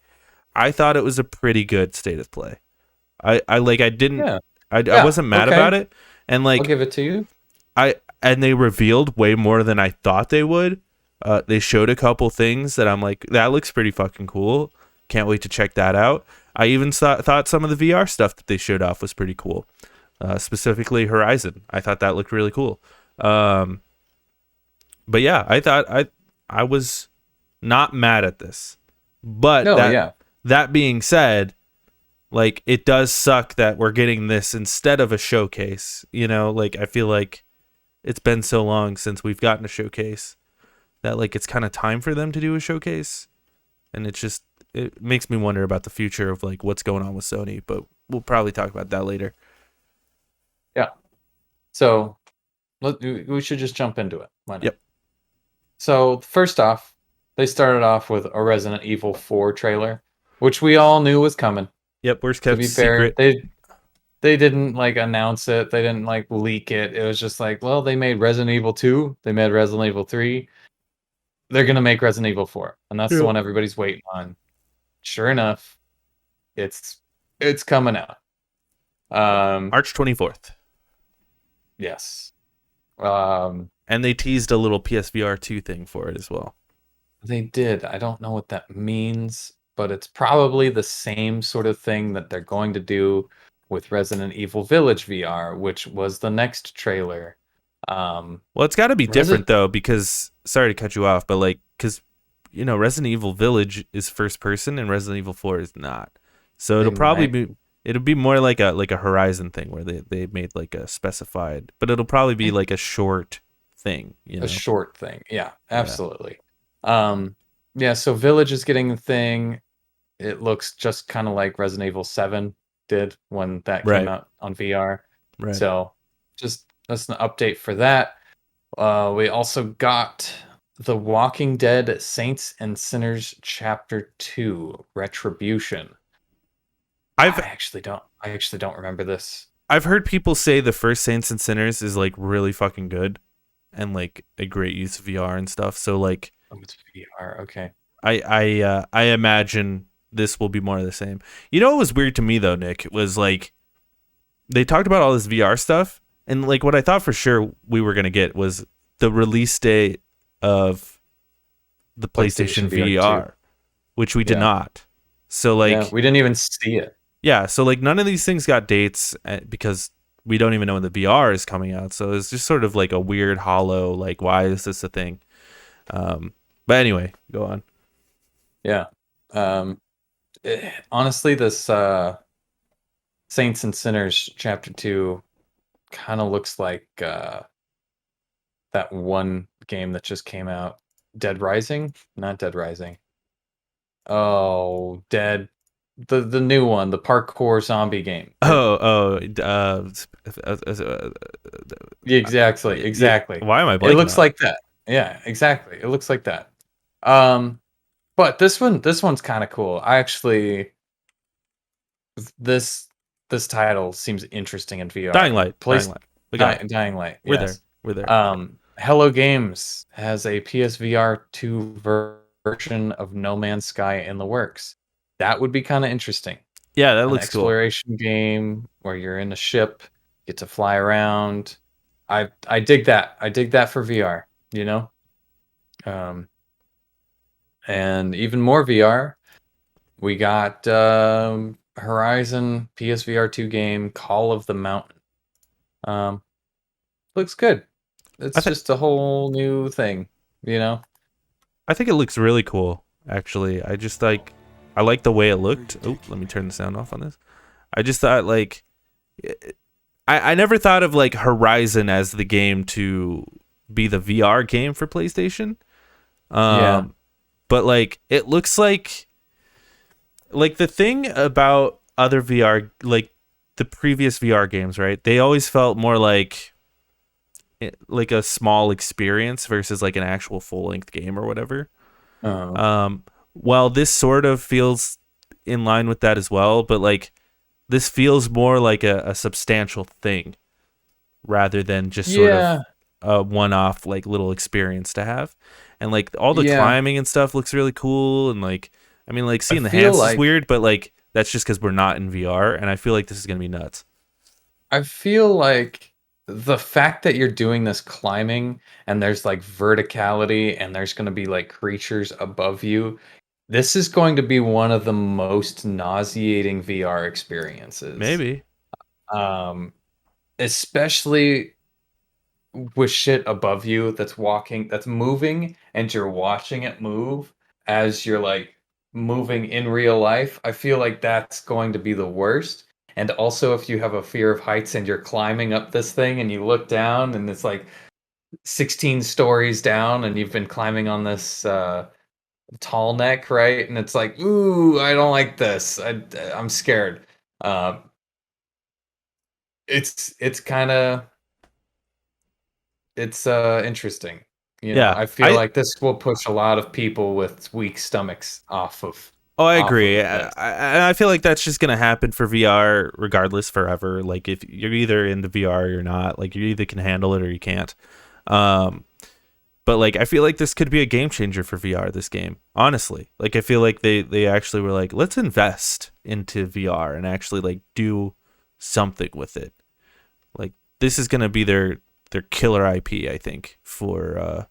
I thought it was a pretty good state of play. I wasn't mad about it. And I'll like give it to you. and they revealed way more than I thought they would. They showed a couple things that I'm like, that looks pretty fucking cool. Can't wait to check that out. I even thought some of the VR stuff that they showed off was pretty cool. Specifically Horizon. I thought that looked really cool. But yeah, I thought I was not mad at this. But that being said, like, it does suck that we're getting this instead of a showcase. You know, like, I feel like it's been so long since we've gotten a showcase that, like, it's kind of time for them to do a showcase. And it makes me wonder about the future of, like, what's going on with Sony. But we'll probably talk about that later. Yeah. So we should just jump into it. Why not? Yep. So first off, they started off with a Resident Evil 4 trailer, which we all knew was coming. Yep, worst To kept be fair, secret. they didn't like announce it. They didn't like leak it. It was just like, well, they made Resident Evil 2. They made Resident Evil 3. They're gonna make Resident Evil 4, and that's the one everybody's waiting on. Sure enough, it's coming out. March 24th. Yes. And they teased a little PSVR 2 thing for it as well. They did. I don't know what that means, but it's probably the same sort of thing that they're going to do with Resident Evil Village VR, which was the next trailer. Well, it's got to be different though, because sorry to cut you off, but like, because you know, Resident Evil Village is first person and Resident Evil 4 is not. So it'll be more like a Horizon thing where they made like a specified, but it'll probably be like a short thing, you know? A short thing. Yeah, absolutely. Yeah, so Village is getting the thing. It looks just kind of like Resident Evil 7 did when that came out on VR. Right. So just that's an update for that. We also got The Walking Dead Saints and Sinners Chapter 2 Retribution. I actually don't remember this. I've heard people say the first Saints and Sinners is like really fucking good and like a great use of VR and stuff. So like, it's VR, okay. I imagine this will be more of the same. You know what was weird to me though, Nick, was like they talked about all this VR stuff, and like what I thought for sure we were gonna get was the release date of the PlayStation VR, which we did not. So like we didn't even see it. Yeah, so like none of these things got dates because we don't even know when the VR is coming out. So it's just sort of like a weird hollow, like, why is this a thing? But anyway, go on. Yeah. Honestly, this Saints and Sinners Chapter 2 kind of looks like that one game that just came out. Dead Rising? Not Dead Rising. Oh, The new one, the parkour zombie game. Exactly. Why am I blanking? It looks like that. Yeah, exactly. It looks like that. But this one's kind of cool. I actually this title seems interesting in VR. Dying Light. Dying Light. We're there. Hello Games has a PSVR 2 version of No Man's Sky in the works. That would be kind of interesting. Yeah, that looks cool. Exploration game where you're in a ship, get to fly around. I dig that. I dig that for VR, you know? And even more VR, we got Horizon PSVR 2 game Call of the Mountain. Looks good. It's just a whole new thing, you know? I think it looks really cool, actually. I like the way it looked. Oh, let me turn the sound off on this. I just thought like I never thought of like Horizon as the game to be the VR game for PlayStation. But like it looks like the thing about other VR, like the previous VR games, right? They always felt more like a small experience versus like an actual full-length game or whatever. Well, this sort of feels in line with that as well, but like this feels more like a substantial thing rather than just sort of a one-off like little experience to have. And like all the climbing and stuff looks really cool, and like I mean like seeing the hands is weird, but like that's just because we're not in VR, and I feel like this is gonna be nuts. I feel like the fact that you're doing this climbing and there's like verticality and there's going to be like creatures above you, this is going to be one of the most nauseating VR experiences. Maybe. Um, especially with shit above you that's moving, and you're watching it move as you're like moving in real life. I feel like that's going to be the worst. And also, if you have a fear of heights and you're climbing up this thing and you look down and it's like 16 stories down and you've been climbing on this tall neck, right? And it's like, ooh, I don't like this. I'm scared. Uh, it's kind of it's interesting. You know, Yeah. I feel like this will push a lot of people with weak stomachs off of Oh, I off of agree. this. I feel like that's just gonna happen for VR regardless forever. Like if you're either into VR or you're not, like you either can handle it or you can't. Um, but like I feel like this could be a game changer for VR. This game, honestly, like I feel like they actually were like, let's invest into VR and actually like do something with it. Like this is gonna be their killer IP, I think, for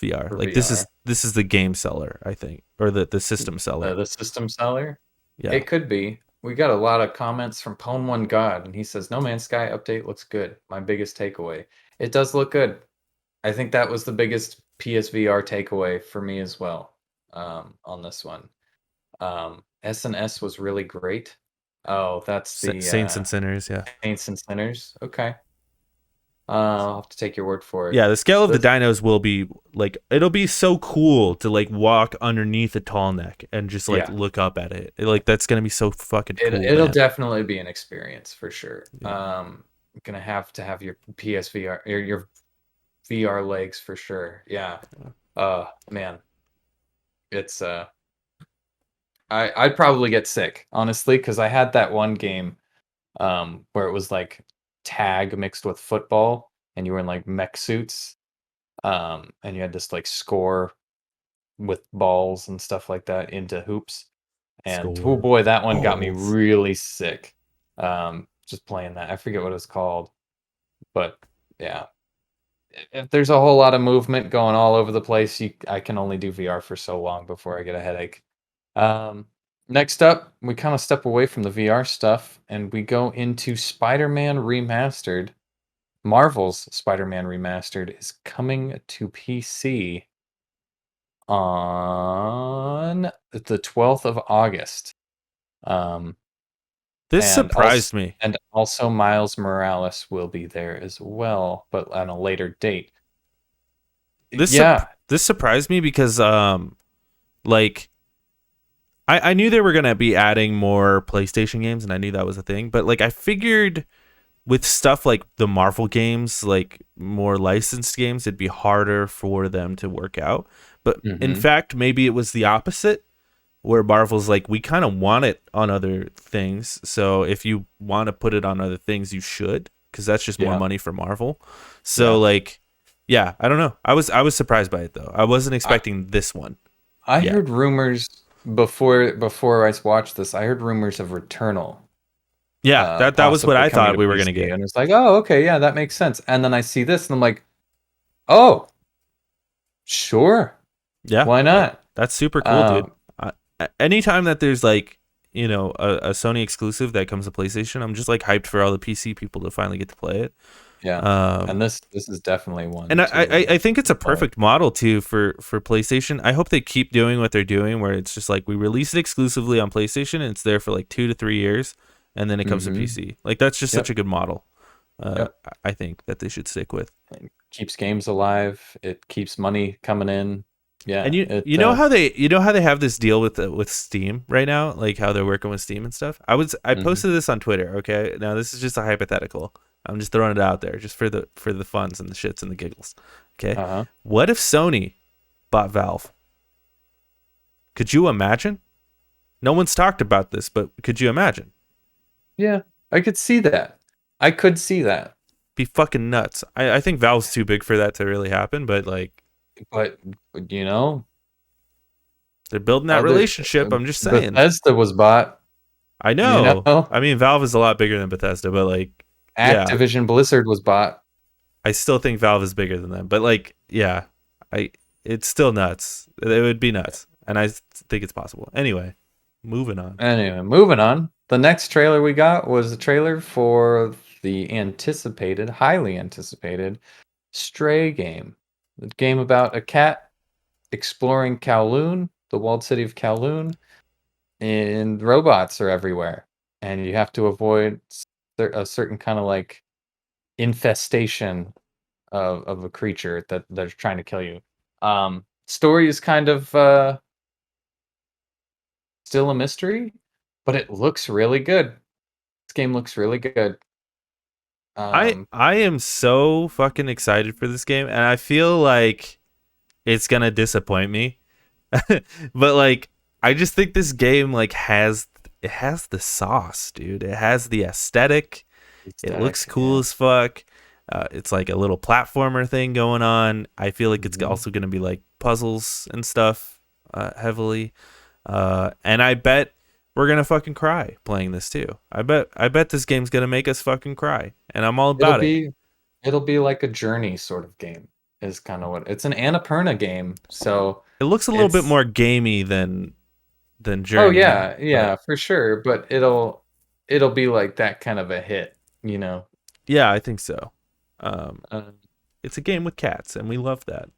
VR. For Like VR. this is the game seller, I think, or the system seller. The system seller. Yeah. It could be. We got a lot of comments from Pwn One God, and he says, "No Man's Sky update looks good. My biggest takeaway. It does look good. I think that was the biggest PSVR takeaway for me as well. On this one, S&S was really great. Oh, that's the Saints and Sinners, yeah. Saints and Sinners. Okay, I'll have to take your word for it. Yeah, the scale of the This- dinos will be like it'll be so cool to like walk underneath a tall neck and just like Yeah. look up at it. Like that's gonna be so fucking cool. It'll man. definitely be an experience for sure. Yeah. Gonna have to have your PSVR or your VR legs for sure. Yeah. Man, it's I'd probably get sick honestly because I had that one game where it was like tag mixed with football and you were in like mech suits and you had this like score with balls and stuff like that into hoops. And oh Score boy, that one got me balls. really sick. Just playing that. I forget what it's called, but yeah. If there's a whole lot of movement going all over the place, I can only do VR for so long before I get a headache. Um, Next up, we kind of step away from the VR stuff and we go into Spider-Man Remastered. Marvel's Spider-Man Remastered is coming to PC on the 12th of August. This And surprised me. And also Miles Morales will be there as well, but on a later date. This Yeah. this surprised me because like I knew they were gonna be adding more PlayStation games and I knew that was a thing, but like I figured with stuff like the Marvel games, like more licensed games, it'd be harder for them to work out. But in Mhm. fact, maybe it was the opposite, where Marvel's like, we kind of want it on other things. So if you want to put it on other things, you should, because that's just more Yeah. money for Marvel. So Yeah. like, yeah, I don't know. I was surprised by it though. I wasn't expecting this one. I Yeah. heard rumors before I watched this. I heard rumors of Returnal. Yeah, that was what Possibly I coming thought to we were PC, gonna get. and it's like, oh, okay, yeah, that makes sense. And then I see this, and I'm like, oh, sure, Yeah, why not? that's super cool, dude. Anytime that there's like, you know, a Sony exclusive that comes to PlayStation, I'm just like hyped for all the PC people to finally get to play it. Yeah, Um, and this is definitely one. and I think it's a play. perfect model too for PlayStation. I hope they keep doing what they're doing, where it's just like we release it exclusively on PlayStation and it's there for like 2 to 3 years, and then it comes Mhm. to PC. Like that's just Yep. such a good model. Yep. I think that they should stick with. It keeps games alive. It keeps money coming in. Yeah, And it, you know how they have this deal with Steam right now, like how they're working with Steam and stuff. I Mhm. posted this on Twitter. Okay, now this is just a hypothetical. I'm just throwing it out there, just for the funs and the shits and the giggles. Okay, Uh-huh. what if Sony bought Valve? Could you imagine? No one's talked about this, but could you imagine? Yeah, I could see that. I could see that. Be fucking nuts. I think Valve's too big for that to really happen, but like But you know, they're building that other- relationship. I'm just saying. Bethesda was bought. I know. know? I mean, Valve is a lot bigger than Bethesda, but like, Yeah, Activision Blizzard was bought. I still think Valve is bigger than them, but like, yeah, I it's still nuts. It would be nuts, and I think it's possible. Anyway, moving on. Anyway, moving on. The next trailer we got was a trailer for the anticipated, highly anticipated Stray game. The game about a cat exploring Kowloon, the walled city of Kowloon, and robots are everywhere. And you have to avoid a certain kind of like infestation of a creature that they're trying to kill you. Story is kind of still a mystery, but it looks really good. This game looks really good. I am so fucking excited for this game, and I feel like it's gonna disappoint me. But like, I just think this game like has the sauce, dude. It has the aesthetic. It looks cool as fuck. It's like a little platformer thing going on. I feel like it's also gonna be like puzzles and stuff heavily. And I bet we're gonna fucking cry playing this too. I bet this game's gonna make us fucking cry, and I'm all about it. It'll be like a journey sort of game. Is kind of what it's an Annapurna game, so It looks a little bit more gamey than oh Journey. yeah, But yeah, for sure. But it'll be like that kind of a hit, you know. yeah, I think so. Um, Uh, it's a game with cats, and we love that.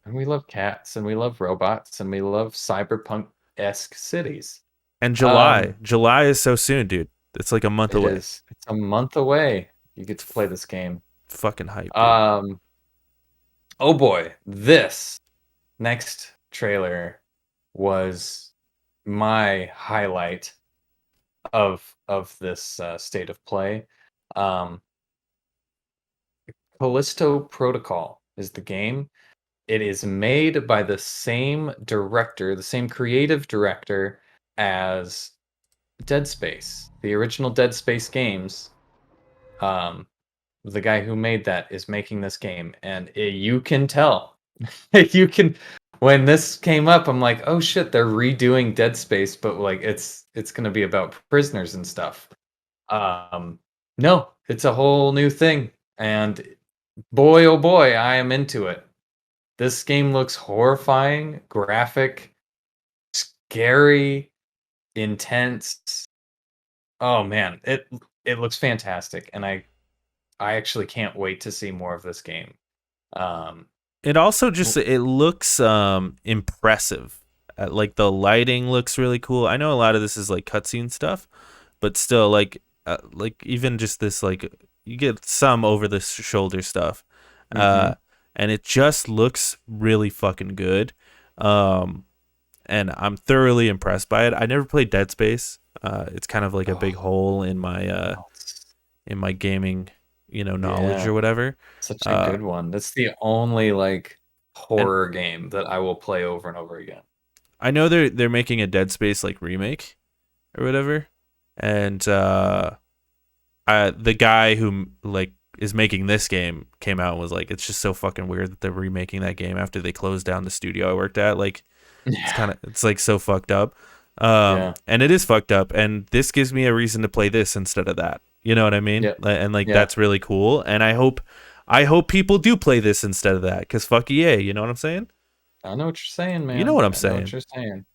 and we love cats, and we love robots, and we love cyberpunk-esque cities. And Um, July is so soon, dude. It's like a month it away. is. It's a month away. You get to play this game. Fucking hype, dude. Um, oh boy, this next trailer was my highlight of this state of play. Um, Callisto Protocol is the game. It is made by the same director, the same creative director as Dead Space, the original Dead Space games. Um, the guy who made that is making this game, and you can tell. You can. When this came up, I'm like, oh shit, they're redoing Dead Space, but like it's gonna be about prisoners and stuff. Um, no, it's a whole new thing, and boy, oh boy, I am into it. This game looks horrifying, graphic, scary, intense. Oh man, it looks fantastic, and I actually can't wait to see more of this game. Um, It also just it looks impressive. Like the lighting looks really cool. I know a lot of this is like cutscene stuff, but still like even just this like you get some over the shoulder stuff. mhm. And it just looks really fucking good. Um and I'm thoroughly impressed by it. I never played Dead Space. It's kind of like a big Oh, hole oh, in my gaming, knowledge yeah, or whatever. such a Uh good one. That's the only like and horror game that I will play over and over again. I know they're making a Dead Space like remake or whatever, and the guy who like is making this game came out and was like, it's just so fucking weird that they're remaking that game after they closed down the studio I worked at. Like, Yeah, it's like so fucked up, yeah, and it is fucked up. And this gives me a reason to play this instead of that. You know what I mean? yeah, And like yeah. that's really cool. And I hope people do play this instead of that because fuck EA. You know what I'm saying? I know what you're saying, You know what man. I'm I know what saying? you're saying.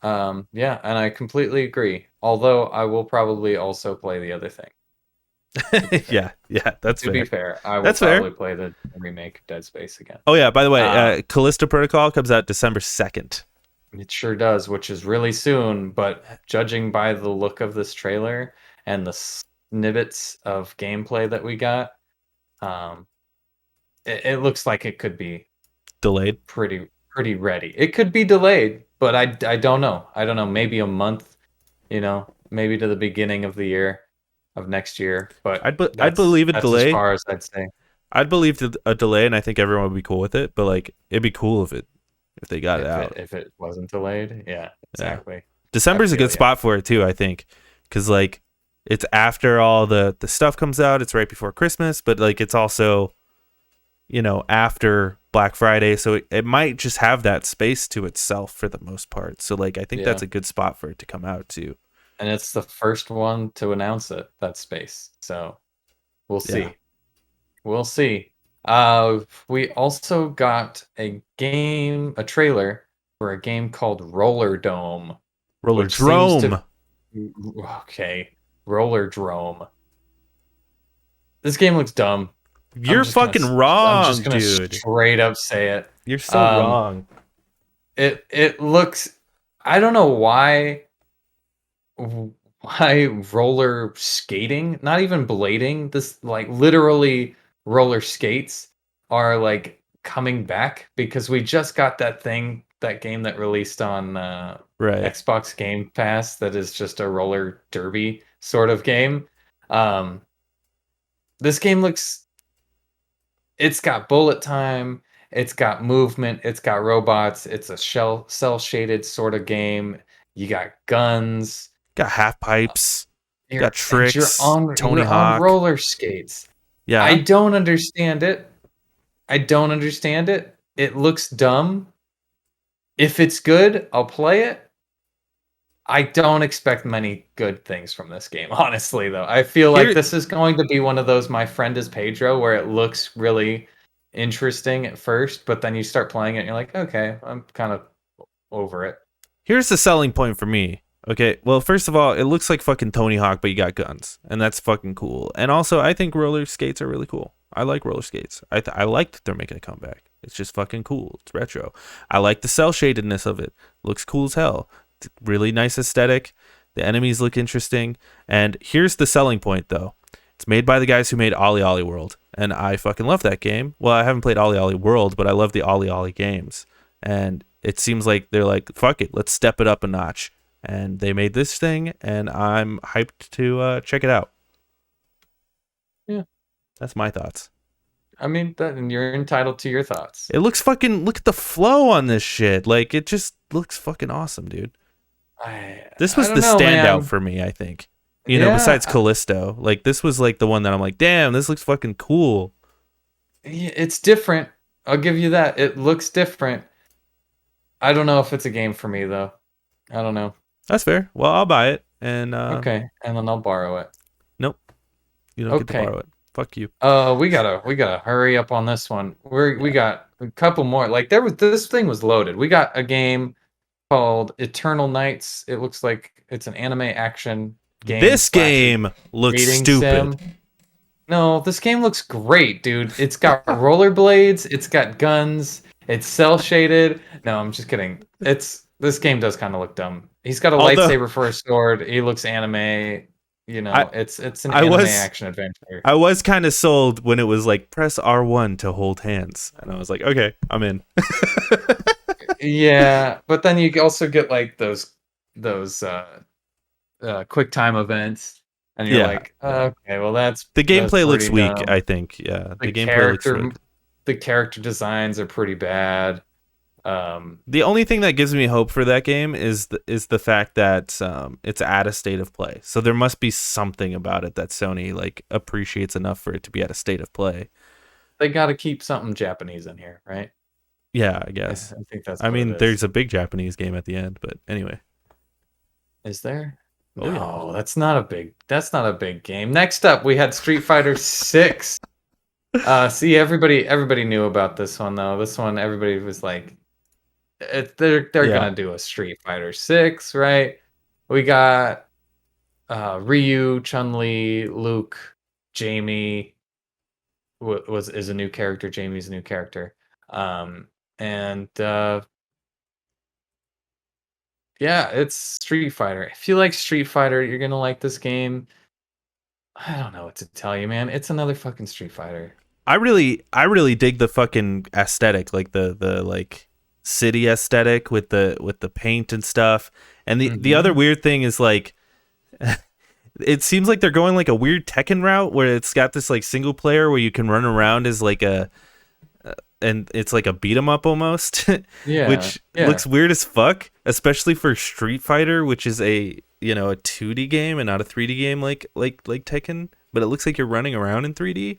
Yeah, and I completely agree. Although I will probably also play the other thing. To be fair. Yeah, yeah, that's To be fair. fair, I will That's fair. probably play the remake of Dead Space again. Oh yeah, by the way, Um, Callisto Protocol comes out December 2nd. it sure does, which is really soon, but judging by the look of this trailer and the snippets of gameplay that we got, um, it looks like it could be Delayed. pretty ready. It could be delayed, but I don't know. I don't know, maybe a month, maybe to the beginning of the year of next year, but I'd believe a that's as delay. far as I'd say. I'd believe a delay, and I think everyone would be cool with it. But like, it'd be cool if they got it If it out. if it wasn't delayed, yeah, Yeah, exactly. I December's a feel good you. spot for it too. I think because like it's after all the stuff comes out. It's right before Christmas, but like it's also after Black Friday, so it might just have that space to itself for the most part. So like I think Yeah. that's a good spot for it to come out too. And it's the first one to announce it, that space. So We'll Yeah. see. We'll see. We also got a trailer for a game called Roller Dome, Roller which seems to Drome. okay, Roller Drome. This game looks dumb. You're fucking I'm just wrong, gonna dude. straight up say it. You're so Um, wrong. it looks. I don't know why roller skating, not even blading. This like literally roller skates are like coming back because we just got that game that released on Right. Xbox Game Pass that is just a roller derby sort of game. Um, this game looks, it's got bullet time, it's got movement, it's got robots, it's a cell shaded sort of game. You got guns, Got half pipes. you're Got and you're tricks. on Tony you're on Hawk. roller skates. I Yeah. don't understand it. I don't understand it. It looks dumb. If it's good, I'll play it. I don't expect many good things from this game, honestly, though. I feel like Here, this is going to be one of those My Friend is Pedro where it looks really interesting at first, but then you start playing it and you're like, okay, I'm kind of over it. here's the selling point for me. Okay, well, first of all, it looks like fucking Tony Hawk, but you got guns, and that's fucking cool. And also, I think roller skates are really cool. I like roller skates. I like that they're making a comeback. It's just fucking cool. It's retro. I like the cell shadedness of it. Looks cool as hell. It's really nice aesthetic. The enemies look interesting. And here's the selling point, though. It's made by the guys who made Ollie Ollie World, and I fucking love that game. Well, I haven't played Ollie Ollie World, but I love the Ollie Ollie games. And it seems like they're like, fuck it, let's step it up a notch. And they made this thing, and I'm hyped to check it out. Yeah. That's my thoughts. I mean, and you're entitled to your thoughts. It looks fucking, look at the flow on this shit. Like, it just looks fucking awesome, dude. This was I the don't know, standout man. for me, I think. You know, besides Callisto. Like, this was like the one that I'm like, damn, this looks fucking cool. It's different. I'll give you that. It looks different. I don't know if it's a game for me, though. I don't know. That's fair. Well, I'll buy it. And Okay, and then I'll borrow it. Nope. You don't get to Okay. borrow it. Fuck you. We gotta hurry up on this one. We got a couple more. Like this thing was loaded. We got a game called Eternal Nights. It looks like it's an anime action game. This game looks dating stupid. sim. No, this game looks great, dude. It's got rollerblades, it's got guns, it's cell shaded. No, I'm just kidding. This game does kind of look dumb. He's got a lightsaber for a sword. He looks anime. You know, it's an anime action adventure. I was kind of sold when it was like press R1 to hold hands, and I was like, okay, I'm in. Yeah, but then you also get like those quick time events, and you're like, okay, well that's the gameplay looks weak. dumb. I think, yeah, the gameplay looks weak. The character designs are pretty bad. The only thing that gives me hope for that game is the fact that it's at a state of play. So there must be something about it that Sony like appreciates enough for it to be at a state of play. They got to keep something Japanese in here, right? Yeah, I guess. I think that's. I mean, there's a big Japanese game at the end, but anyway. Is there? Oh, no, that's not a big game. Next up, we had Street Fighter 6. See, everybody knew about this one though. This one, everybody was like, they're gonna do a Street Fighter 6, right? We got Ryu, Chun-Li, Luke, Jamie is a new character. Jamie's a new character, and yeah, it's Street Fighter. If you like Street Fighter, you're gonna like this game. I don't know what to tell you, man. It's another fucking Street Fighter. I really dig the fucking aesthetic, like the like city aesthetic with the paint and stuff. And the other weird thing is like it seems like they're going like a weird Tekken route where it's got this like single player where you can run around as like and it's like a beat 'em up almost. Yeah. Which looks weird as fuck, especially for Street Fighter, which is a 2D game and not a 3D game like Tekken, but it looks like you're running around in 3D.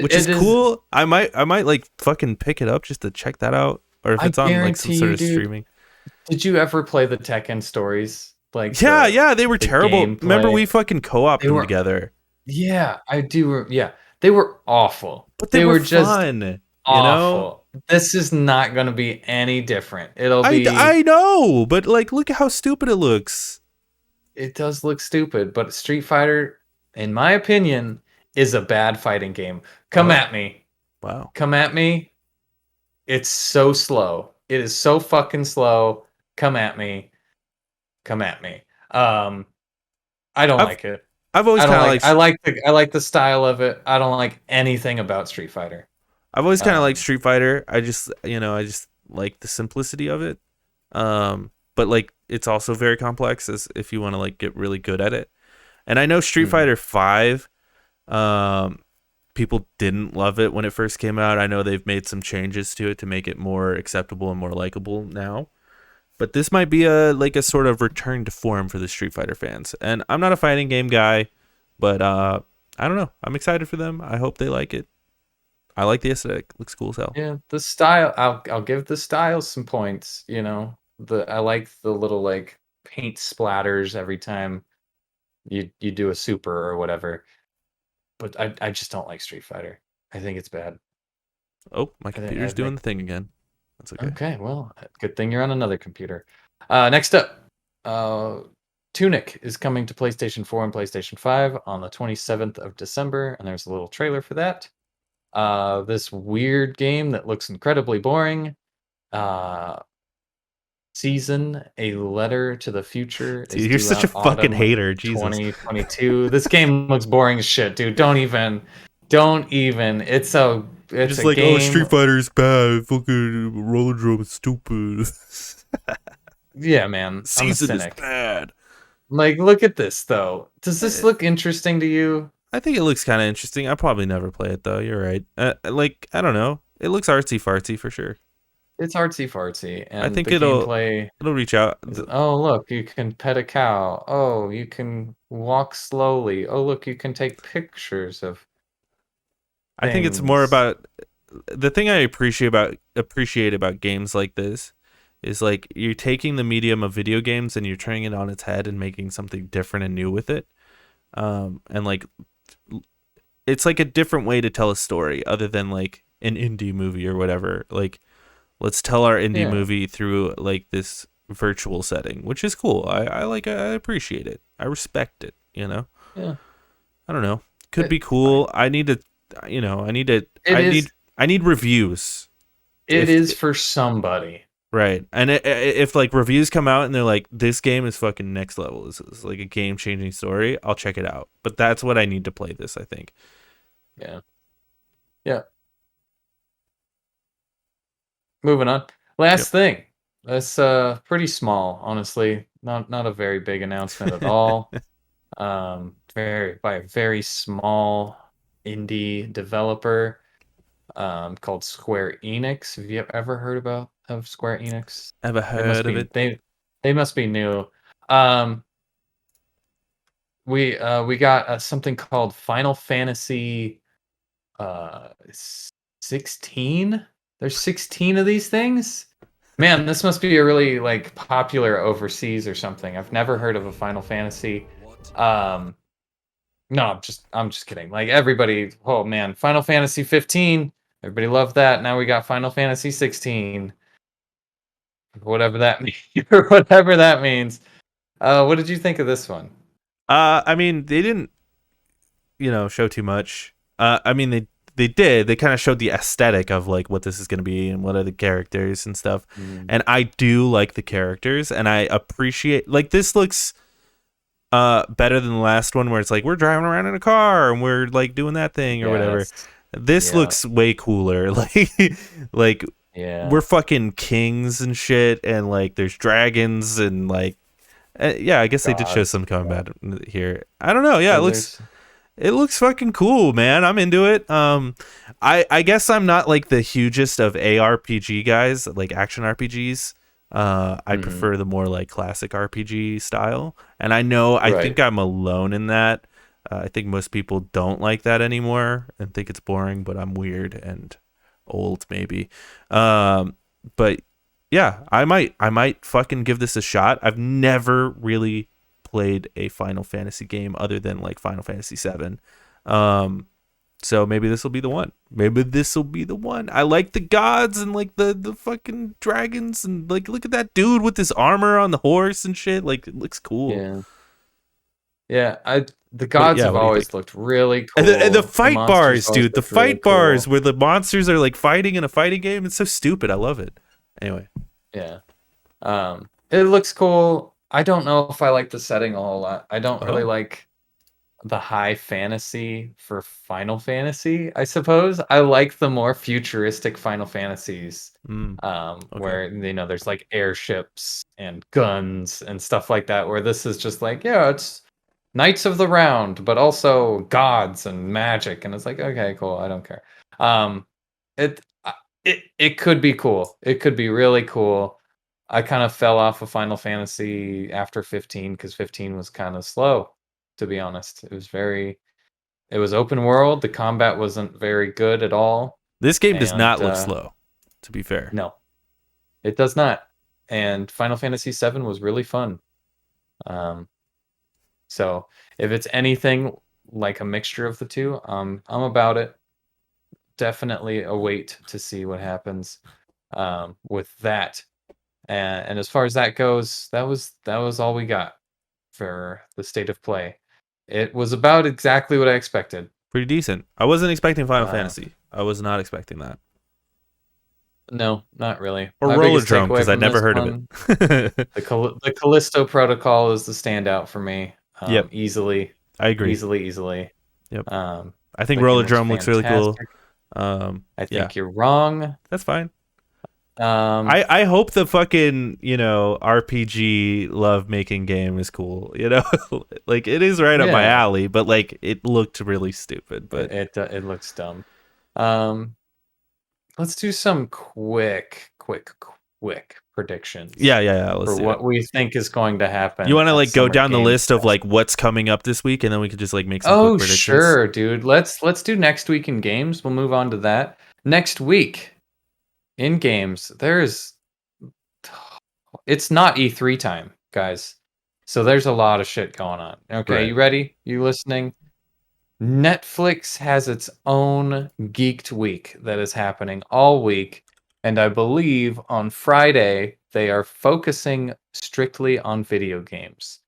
Which is cool. I might like fucking pick it up just to check that out, or if it's on like some sort of streaming. Did you ever play the Tekken stories? Like yeah, they were terrible. gameplay? Remember we fucking co-opted them together. Yeah, I do. Yeah, they were awful. But they They were were just fun, you know? awful. This is not going to be any different. It'll I be. know, but like, look at how stupid it looks. It does look stupid, but Street Fighter, in my opinion, is a bad fighting game. Come Oh, at me. wow. Come at me. It's so slow. It is so fucking slow. Come at me. Come at me. Um, I don't I've like it. I've always I don't kind of like. like I like the style of it. I don't like anything about Street Fighter. I've always kind of liked Um, Street Fighter. I just like the simplicity of it. But like it's also very complex as if you want to like get really good at it. And I know Street mhm. Fighter 5 people didn't love it when it first came out. I know they've made some changes to it to make it more acceptable and more likable now. But this might be a sort of return to form for the Street Fighter fans. And I'm not a fighting game guy, but I don't know. I'm excited for them. I hope they like it. I like the aesthetic. Looks cool as hell. Yeah, the style. I'll give the style some points. I like the little like paint splatters every time you do a super or whatever. But I just don't like Street Fighter. I think it's bad. Oh, my I computer's doing think the thing again. That's okay. okay. Well, good thing you're on another computer. Next up, uh, Tunic is coming to PlayStation 4 and PlayStation 5 on the 27th of December, and there's a little trailer for that. This weird game that looks incredibly boring. Uh, Season, A Letter to the Future is Dude, you're due such a out fucking autumn hater. Jesus. 2022. This game looks boring as shit, dude. Don't even. You're It's just a like, oh, Street game. Fighter is bad. Fucking Roller Drum is stupid. Yeah, man. I'm a Season is cynic. bad. Like, look at this though. Does this Eh, look interesting to you? I think it looks kind of interesting. I'll probably never play it though. You're right. Like I don't know. It looks artsy fartsy for sure. It's artsy fartsy, I and think the gameplay it'll reach out. is, oh, look, you can pet a cow. Oh, you can walk slowly. Oh, look, you can take pictures of I think it's more things. about the thing I appreciate about games like this is like you're taking the medium of video games and you're turning it on its head and making something different and new with it. And like it's like a different way to tell a story other than like an indie movie or whatever. Like let's tell our indie Yeah, movie through like this virtual setting, which is cool. I appreciate it. I respect it, you know. yeah. I don't know. Could It, be cool. I need to I need to it is I need reviews. it If is for somebody. right. And if like reviews come out and they're like this game is fucking next level. This is like a game-changing story, I'll check it out. But that's what I need to play this, I think. Yeah. Yeah. Moving on. Last Yep. thing. That's pretty small, honestly. Not a very big announcement at all. Very by a very small indie developer called Square Enix. Have you ever heard of Square Enix? Ever They must heard of be it? they must be new. Um, we got something called Final Fantasy uh 16. There's 16 of these things. Man, this must be a really like popular overseas or something. I've never heard of a Final Fantasy. Um, no, I'm just kidding. Like everybody, oh man, Final Fantasy 15. Everybody loved that. Now we got Final Fantasy 16. Whatever that means. Whatever that means. What did you think of this one? I mean, they didn't, show too much. I mean, they did. They kind of showed the aesthetic of like what this is going to be and what are the characters and stuff. Mm, And I do like the characters and I appreciate like this looks better than the last one where it's like we're driving around in a car and we're like doing that thing or whatever. yes. This Yeah. looks way cooler. Like Yeah. we're fucking kings and shit and like there's dragons and like yeah, I guess they did show Gods. some Yeah. combat here. I don't know. Yeah, So there's it looks fucking cool, man. I'm into it. I guess I'm not like the hugest of ARPG guys, like action RPGs. I mhm, prefer the more like classic RPG style, and I right. think I'm alone in that. I think most people don't like that anymore and think it's boring, but I'm weird and old maybe. But yeah, I might fucking give this a shot. I've never really played a Final Fantasy game other than like Final Fantasy 7. So maybe this will be the one. I like the gods and like the fucking dragons and like look at that dude with his armor on the horse and shit. Like it looks cool. Yeah. The gods have what do you always think? looked really cool. And the fight monsters bars, always dude. The looked really fight bars cool. where the monsters are like fighting in a fighting game. It's so stupid. I love it. Anyway. Yeah. It looks cool. I don't know if I like the setting a whole lot. I don't really like the high fantasy for Final Fantasy, I suppose. I like the more futuristic Final Fantasies. Where there's like airships and guns and stuff like that, where this is just like, yeah, it's Knights of the Round, but also gods and magic, and it's like, okay, cool, I don't care. It it could be cool. It could be really cool. I kind of fell off of Final Fantasy after 15 because 15 was kind of slow, to be honest. It was open world. The combat wasn't very good at all. This game does not look slow, to be fair. No, it does not. And Final Fantasy 7 was really fun. So if it's anything like a mixture of the two, I'm about it. Definitely a wait to see what happens with that. And as far as that goes, that was all we got for the state of play. It was about exactly what I expected. Pretty decent. I wasn't expecting Final Fantasy. I was not expecting that. No, not really. Or Roller Drum, because I'd never heard of it. The Callisto Protocol is the standout for me. Yep. Easily. I agree. Easily. Yep. I think Roller Drum looks really cool. I think you're wrong. That's fine. I hope the fucking, RPG love making game is cool, like it is right up my alley, but like it looked really stupid, but it looks dumb. Let's do some quick predictions. Yeah. For what we think is going to happen. You want to like go down the list of like what's coming up this week, and then we could just like make some quick predictions? Sure, dude. Let's do next week in games. We'll move on to that next week. In games, it's not E3 time, guys. So there's a lot of shit going on. Okay, right. You ready? You listening? Netflix has its own Geeked Week that is happening all week. And I believe on Friday, they are focusing strictly on video games.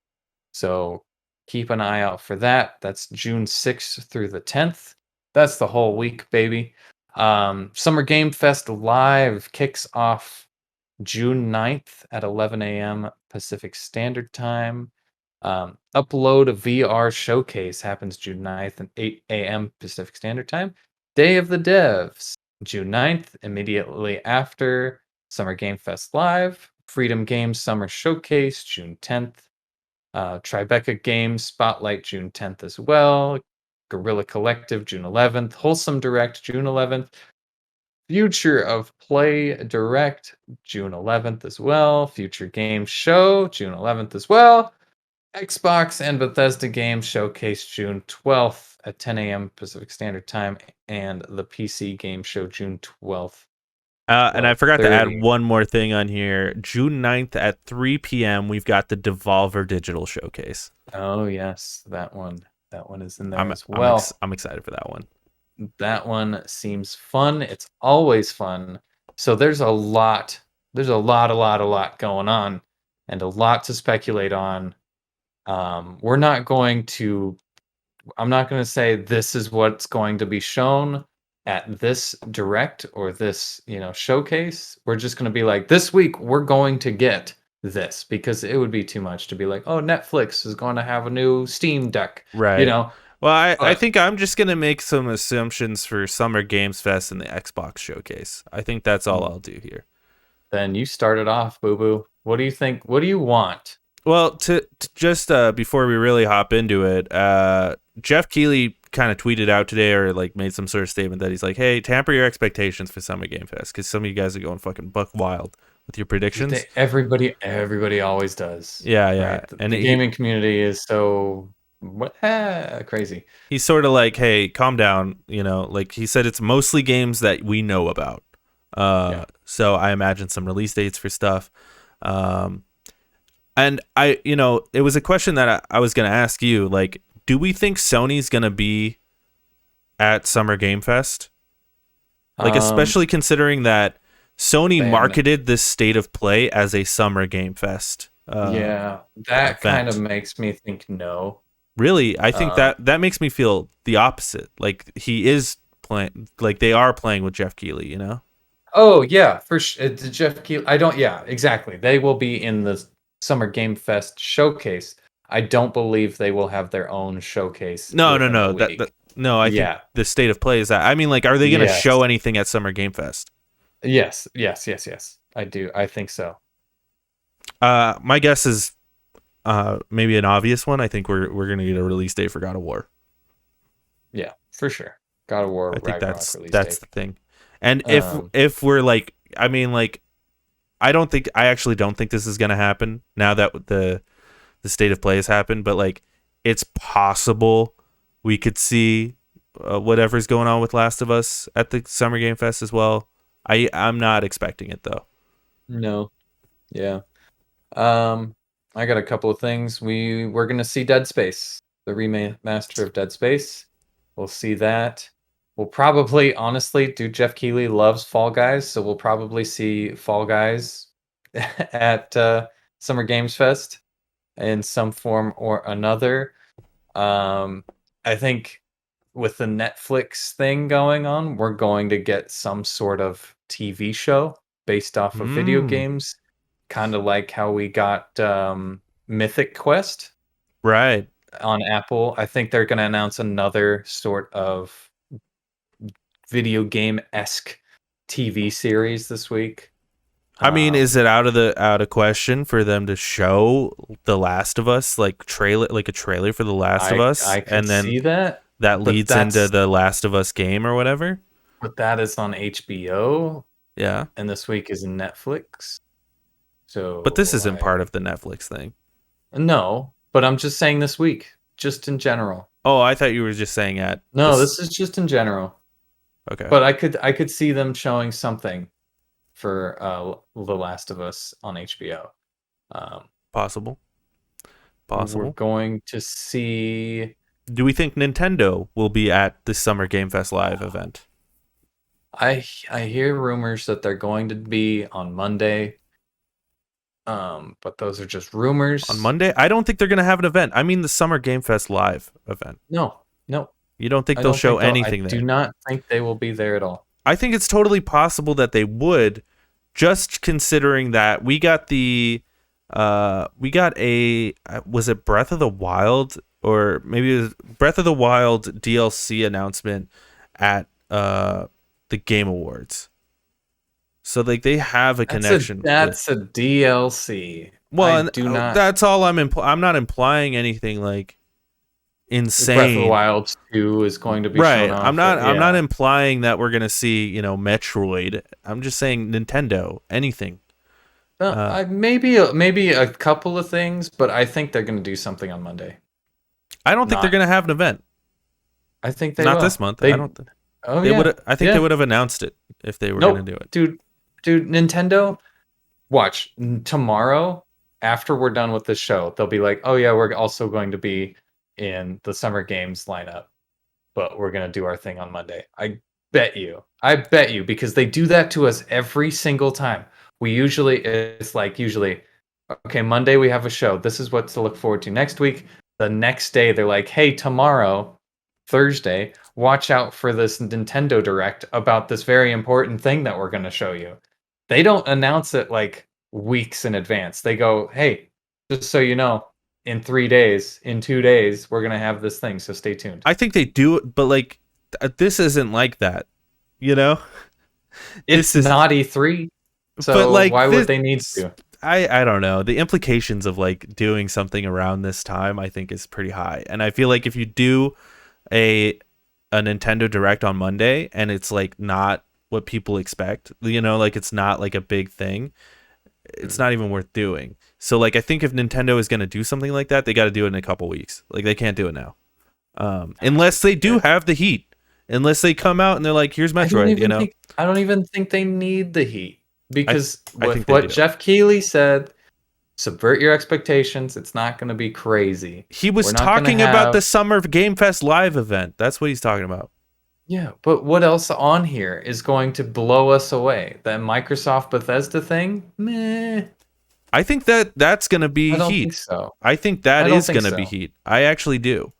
So keep an eye out for that. That's June 6th through the 10th. That's the whole week, baby. Summer Game Fest Live kicks off June 9th at 11 a.m. Pacific Standard Time. Upload a VR Showcase happens June 9th at 8 a.m. Pacific Standard Time. Day of the Devs, June 9th, immediately after Summer Game Fest Live. Freedom Games Summer Showcase, June 10th. Tribeca Games Spotlight, June 10th as well. Guerrilla Collective, June 11th. Wholesome Direct, June 11th. Future of Play Direct, June 11th as well. Future Games Show, June 11th as well. Xbox and Bethesda Games Showcase, June 12th at 10 a.m. Pacific Standard Time. And the PC Game Show, June 12th. And I forgot to add one more thing on here. June 9th at 3 p.m., we've got the Devolver Digital Showcase. Oh, yes, that one. That one is in there as well. I'm excited for that one. That one seems fun. It's always fun. So there's a lot going on and a lot to speculate on. I'm not going to say this is what's going to be shown at this direct or this, showcase. We're just going to be like, this week we're going to get this, because it would be too much to be like, oh, Netflix is going to have a new Steam Deck, right? Well, I think I'm just gonna make some assumptions for Summer Games Fest and the Xbox Showcase. I think that's all I'll do here. Then you started off, Boo Boo. What do you think? What do you want? Well, to just before we really hop into it, Jeff Keighley kind of tweeted out today, or like made some sort of statement that he's like, "Hey, tamper your expectations for Summer Game Fest, because some of you guys are going fucking buck wild with your predictions." Everybody always does. Yeah. Right? And the gaming community is so crazy. He's sort of like, "Hey, calm down." Like he said, it's mostly games that we know about. So I imagine some release dates for stuff. And it was a question that I was going to ask you. Like, do we think Sony's going to be at Summer Game Fest? Like, especially considering that Sony marketed this State of Play as a Summer Game Fest. Yeah, that kind of makes me think no. Really, I think that makes me feel the opposite. Like, he is playing, like they are playing with Jeff Keighley, you know? Oh yeah, for sure. Jeff Keighley. Yeah, exactly. They will be in the Summer Game Fest showcase. I don't believe they will have their own showcase. No. I think the State of Play is that. I mean, like, are they going to show anything at Summer Game Fest? Yes. I do. I think so. My guess is maybe an obvious one. I think we're going to get a release date for God of War. Yeah, for sure. God of War. I think that's the thing. And if we're like, I mean, like, I actually don't think this is going to happen now that the State of Play has happened, but like, it's possible we could see whatever's going on with Last of Us at the Summer Game Fest as well. I'm not expecting it though. No. Yeah. I got a couple of things. We're going to see Dead Space, the remaster of Dead Space. We'll see that. We'll probably, honestly, Jeff Keighley loves Fall Guys, so we'll probably see Fall Guys at Summer Games Fest in some form or another. I think with the Netflix thing going on, we're going to get some sort of TV show based off of video games, kind of like how we got Mythic Quest right on Apple. I think they're going to announce another sort of video game-esque TV series this week. I mean, is it out of question for them to show The Last of Us, like a trailer for The Last of Us, I can see that leads into the Last of Us game or whatever? But that is on HBO. Yeah, and this week is in Netflix. So, but this isn't part of the Netflix thing. No, but I'm just saying this week, just in general. Oh, I thought you were just saying this is just in general. Okay. But I could see them showing something for The Last of Us on HBO. Possible. We're going to see. Do we think Nintendo will be at the Summer Game Fest Live event? I hear rumors that they're going to be on Monday. But those are just rumors. On Monday? I don't think they're going to have an event. I mean the Summer Game Fest Live event. No. You don't think they'll show anything there? I do not think they will be there at all. I think it's totally possible that they would, just considering that we got was it Breath of the Wild, or maybe it was Breath of the Wild DLC announcement at the Game Awards. So like they have a connection. That's a DLC. Well, that's all I'm not implying anything like insane. Breath of the Wild 2 is going to be right. shown off, I'm not implying that we're gonna see, Metroid. I'm just saying Nintendo, anything. Maybe a couple of things, but I think they're gonna do something on Monday. I don't think they're gonna have an event. I think they not will. this month. I don't think. Oh, they would. I think they would have announced it if they were gonna do it. Dude, Nintendo. Watch tomorrow after we're done with this show. They'll be like, "Oh yeah, we're also going to be in the Summer Games lineup, but we're gonna do our thing on Monday." I bet you, because they do that to us every single time. It's like okay, Monday we have a show. This is what to look forward to next week. The next day they're like, "Hey, tomorrow, Thursday, watch out for this Nintendo Direct about this very important thing that we're going to show you." They don't announce it like weeks in advance. They go, "Hey, just so you know, in 3 days, in 2 days, we're going to have this thing, so stay tuned." I think they do it, but like this isn't like that, It's not E3. So but like, why would they need to? I don't know. The implications of like doing something around this time, I think, is pretty high. And I feel like if you do a Nintendo Direct on Monday and it's like not what people expect, like it's not like a big thing, it's not even worth doing. So like I think if Nintendo is going to do something like that, they got to do it in a couple weeks. Like they can't do it now. Unless they do have the heat. Unless they come out and they're like, "Here's Metroid," I don't even think they need the heat. Because with what Jeff Keighley said, subvert your expectations. It's not going to be crazy. He was We're not gonna talking about the have- Summer Game Fest live event. That's what he's talking about. Yeah, but what else on here is going to blow us away? That Microsoft Bethesda thing? Meh. I think that's going to be I don't heat. think so. I think that I don't is think going to be so. heat. I actually do.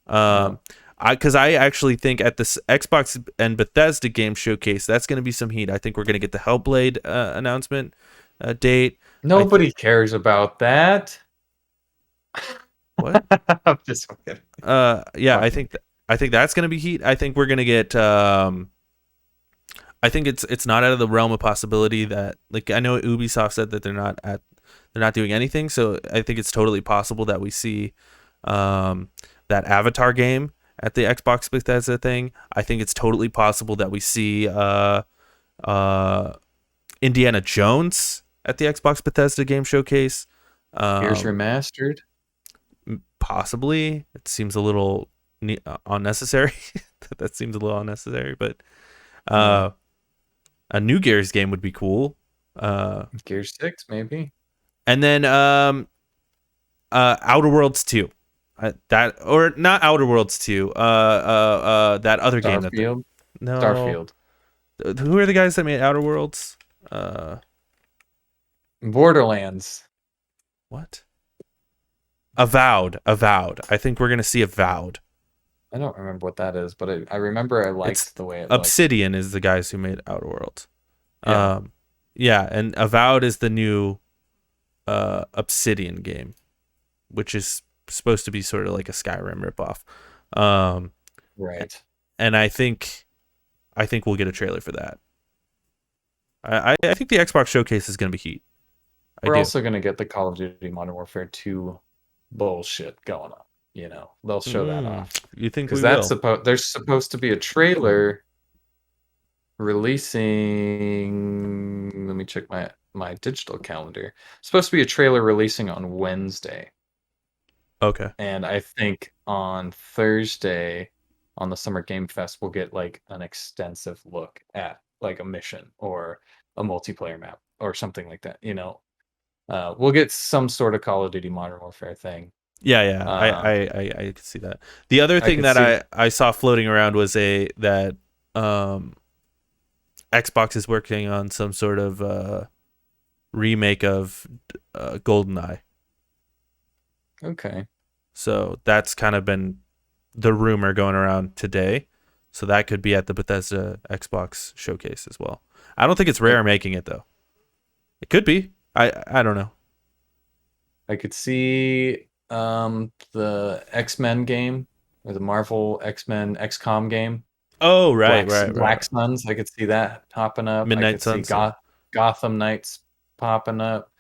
Because I actually think at this Xbox and Bethesda game showcase, that's going to be some heat. I think we're going to get the Hellblade announcement date. Nobody cares about that. What? I'm just kidding. Yeah, I think that's going to be heat. I think we're going to get. I think it's not out of the realm of possibility that, like, I know Ubisoft said that they're not doing anything, so I think it's totally possible that we see that Avatar game at the Xbox Bethesda thing. I think it's totally possible that we see Indiana Jones at the Xbox Bethesda game showcase. Here's remastered. Possibly. It seems a little unnecessary. That seems a little unnecessary, but a new Gears game would be cool. Gears 6, maybe. And then Outer Worlds 2. That, or not Outer Worlds 2. That other game that Starfield. no Starfield. Who are the guys that made Outer Worlds? Borderlands. What? Avowed. I think we're gonna see Avowed. I don't remember what that is, but I remember I liked the way it looked. Obsidian is the guys who made Outer Worlds. Yeah. Yeah, and Avowed is the new Obsidian game, which is supposed to be sort of like a Skyrim ripoff. Right. And I think we'll get a trailer for that. I think the Xbox showcase is going to be heat. We're also going to get the Call of Duty Modern Warfare 2 bullshit going on. You know, they'll show that off. You think we Because will? there's supposed to be a trailer releasing. Let me check my digital calendar. Supposed to be a trailer releasing on Wednesday. Okay. And I think on Thursday on the Summer Game Fest we'll get like an extensive look at like a mission or a multiplayer map or something like that, you know. We'll get some sort of Call of Duty Modern Warfare thing. Yeah. I could see that. The other thing that I saw floating around was that Xbox is working on some sort of remake of GoldenEye. Okay. So that's kind of been the rumor going around today. So that could be at the Bethesda Xbox showcase as well. I don't think it's Rare making it though. It could be. I don't know. I could see the X-Men game or the Marvel X-Men XCOM game. Oh, right. Black Suns. I could see that popping up. Midnight Suns. Gotham Knights popping up.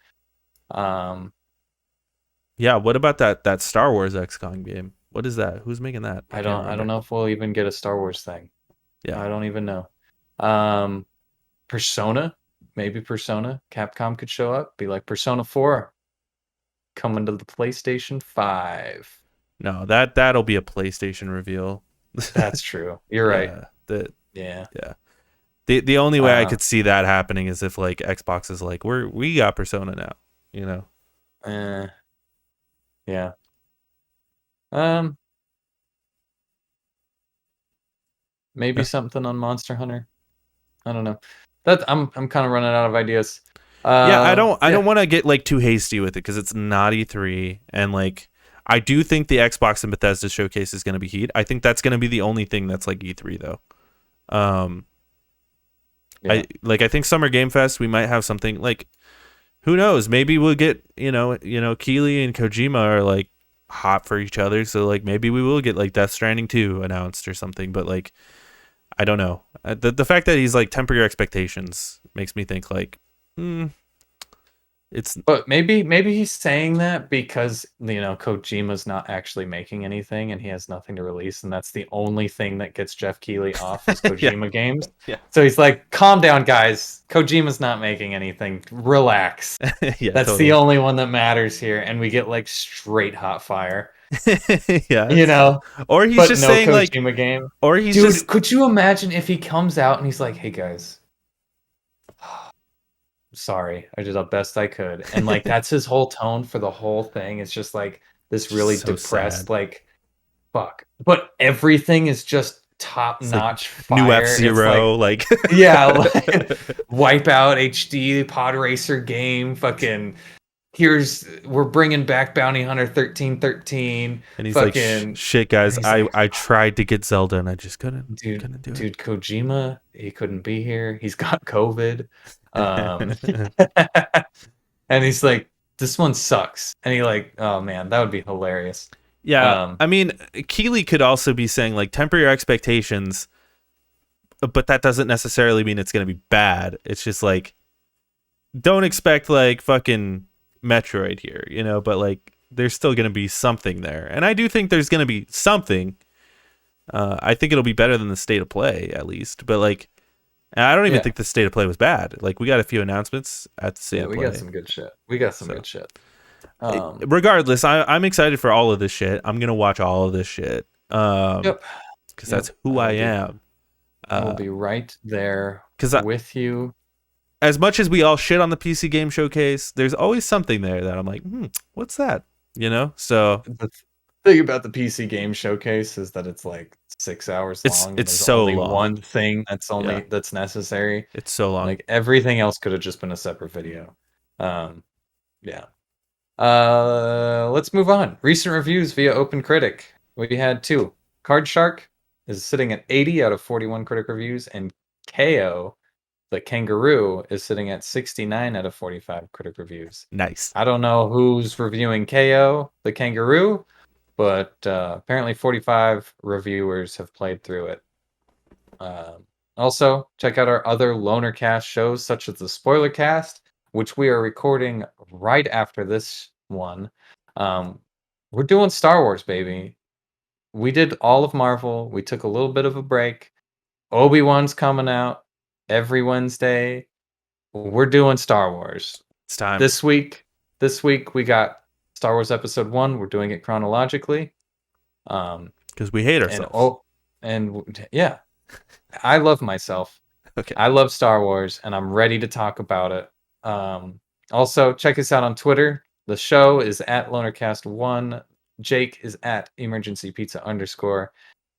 Yeah, what about that Star Wars XCOM game? What is that? Who's making that? I don't know if we'll even get a Star Wars thing. Yeah. I don't even know. Persona, maybe Persona. Capcom could show up, be like Persona 4 coming to the PlayStation 5. No, that'll be a PlayStation reveal. That's true. You're right. Yeah. The only way I could see that happening is if like Xbox is like, we got Persona now, you know. Yeah. Maybe something on Monster Hunter. I don't know. I'm kind of running out of ideas. I don't want to get like too hasty with it because it's not E3, and like I do think the Xbox and Bethesda showcase is going to be heat. I think that's going to be the only thing that's like E3 though. I think Summer Game Fest we might have something like, who knows? Maybe we'll get you know Keighley and Kojima are like hot for each other, so like maybe we will get like Death Stranding 2 announced or something. But like I don't know. The fact that he's like temper your expectations makes me think like it's. But maybe he's saying that because Kojima's not actually making anything and he has nothing to release, and that's the only thing that gets Jeff Keighley off is Kojima games. Yeah. So he's like, calm down, guys. Kojima's not making anything. Relax. Yeah, that's totally. the only one that matters here, and we get like straight hot fire. Yeah. Or he's just saying Kojima like game. Or he's Dude, could you imagine if he comes out and he's like, hey guys, sorry, I did the best I could. And like that's his whole tone for the whole thing. It's just like this Just really so depressed, sad. like fuck. But everything is just top It's like notch new fire. It's like F-Zero, like yeah, like Wipeout HD pod racer game, fucking we're bringing back Bounty Hunter 1313. and he's like, Fucking shit, and guys, he's I like, I tried to get Zelda and I just dude, couldn't do dude, Kojima, he couldn't be here. He's got COVID. Um, it. and he's like, this one sucks. And he like, oh man, that would be hilarious. Yeah, Um, I mean, Keeley could also be saying like temper your expectations, but that doesn't necessarily mean it's gonna be bad. It's just like don't expect like fucking Metroid here, you know, but like there's still gonna be something there. And I do think there's gonna be something. I think it'll be better than the state of play, at least. But like I don't even yeah, think the state of play was bad. Like we got a few announcements at the state yeah, of we play. got some good shit. We got some So good shit. regardless, I'm excited for all of this shit. I'm gonna watch all of this shit. Yep, Because yep. that's who I am. I will be right there Because with you. as much as we all shit on the PC game showcase, there's always something there that I'm like, what's that? You know? So The thing about the PC game showcase is that it's like 6 hours long, and it's there's so only long. one thing Yeah, that's necessary. it's so long. Like everything else could have just been a separate video. Um, yeah. Let's move on. Recent reviews via OpenCritic. We had two. Card Shark is sitting at 80 out of 41 critic reviews, and KO, the Kangaroo, is sitting at 69 out of 45 critic reviews. Nice. I don't know who's reviewing KO, the Kangaroo, but apparently 45 reviewers have played through it. Also, check out our other Loner Cast shows, such as the Spoiler Cast, which we are recording right after this one. We're doing Star Wars, baby. We did all of Marvel. We took a little bit of a break. Obi-Wan's coming out every Wednesday. We're doing Star Wars. It's time. This week we got Star Wars Episode 1. We're doing it chronologically. Because we hate ourselves. Yeah. I love myself. Okay. I love Star Wars, and I'm ready to talk about it. Also, check us out on Twitter. The show is at LonerCast1. Jake is at EmergencyPizza_.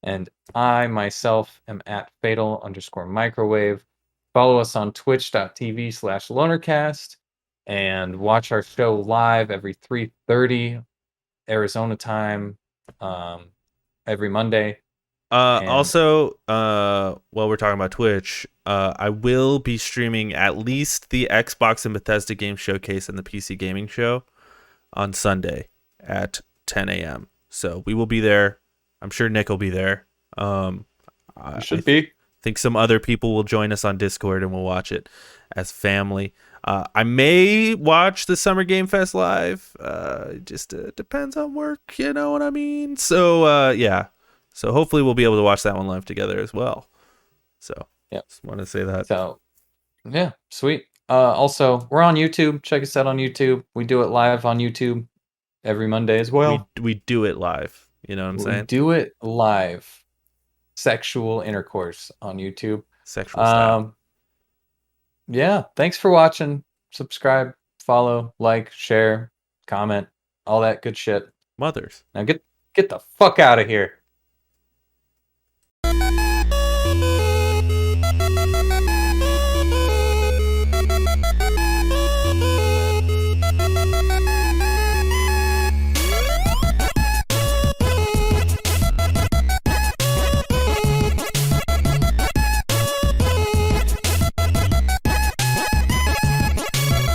And I myself am at Fatal_Microwave. Follow us on twitch.tv/LonerCast and watch our show live every 3:30 Arizona time, every Monday. Also, while we're talking about Twitch, I will be streaming at least the Xbox and Bethesda game showcase and the PC gaming show on Sunday at 10 a.m. So we will be there. I'm sure Nick will be there. Should be. Think some other people will join us on Discord and we'll watch it as family. I may watch the Summer Game Fest live. It just depends on work, you know what I mean? So yeah. So hopefully we'll be able to watch that one live together as well. So yeah, just want to say that. So yeah, sweet. Also, we're on YouTube. Check us out on YouTube. We do it live on YouTube every Monday as well. We do it live. You know what I'm saying? We do it live. Sexual intercourse on YouTube. Sexual style. Yeah, thanks for watching. Subscribe, follow, like, share, comment, all that good shit. Mothers. Now get the fuck out of here.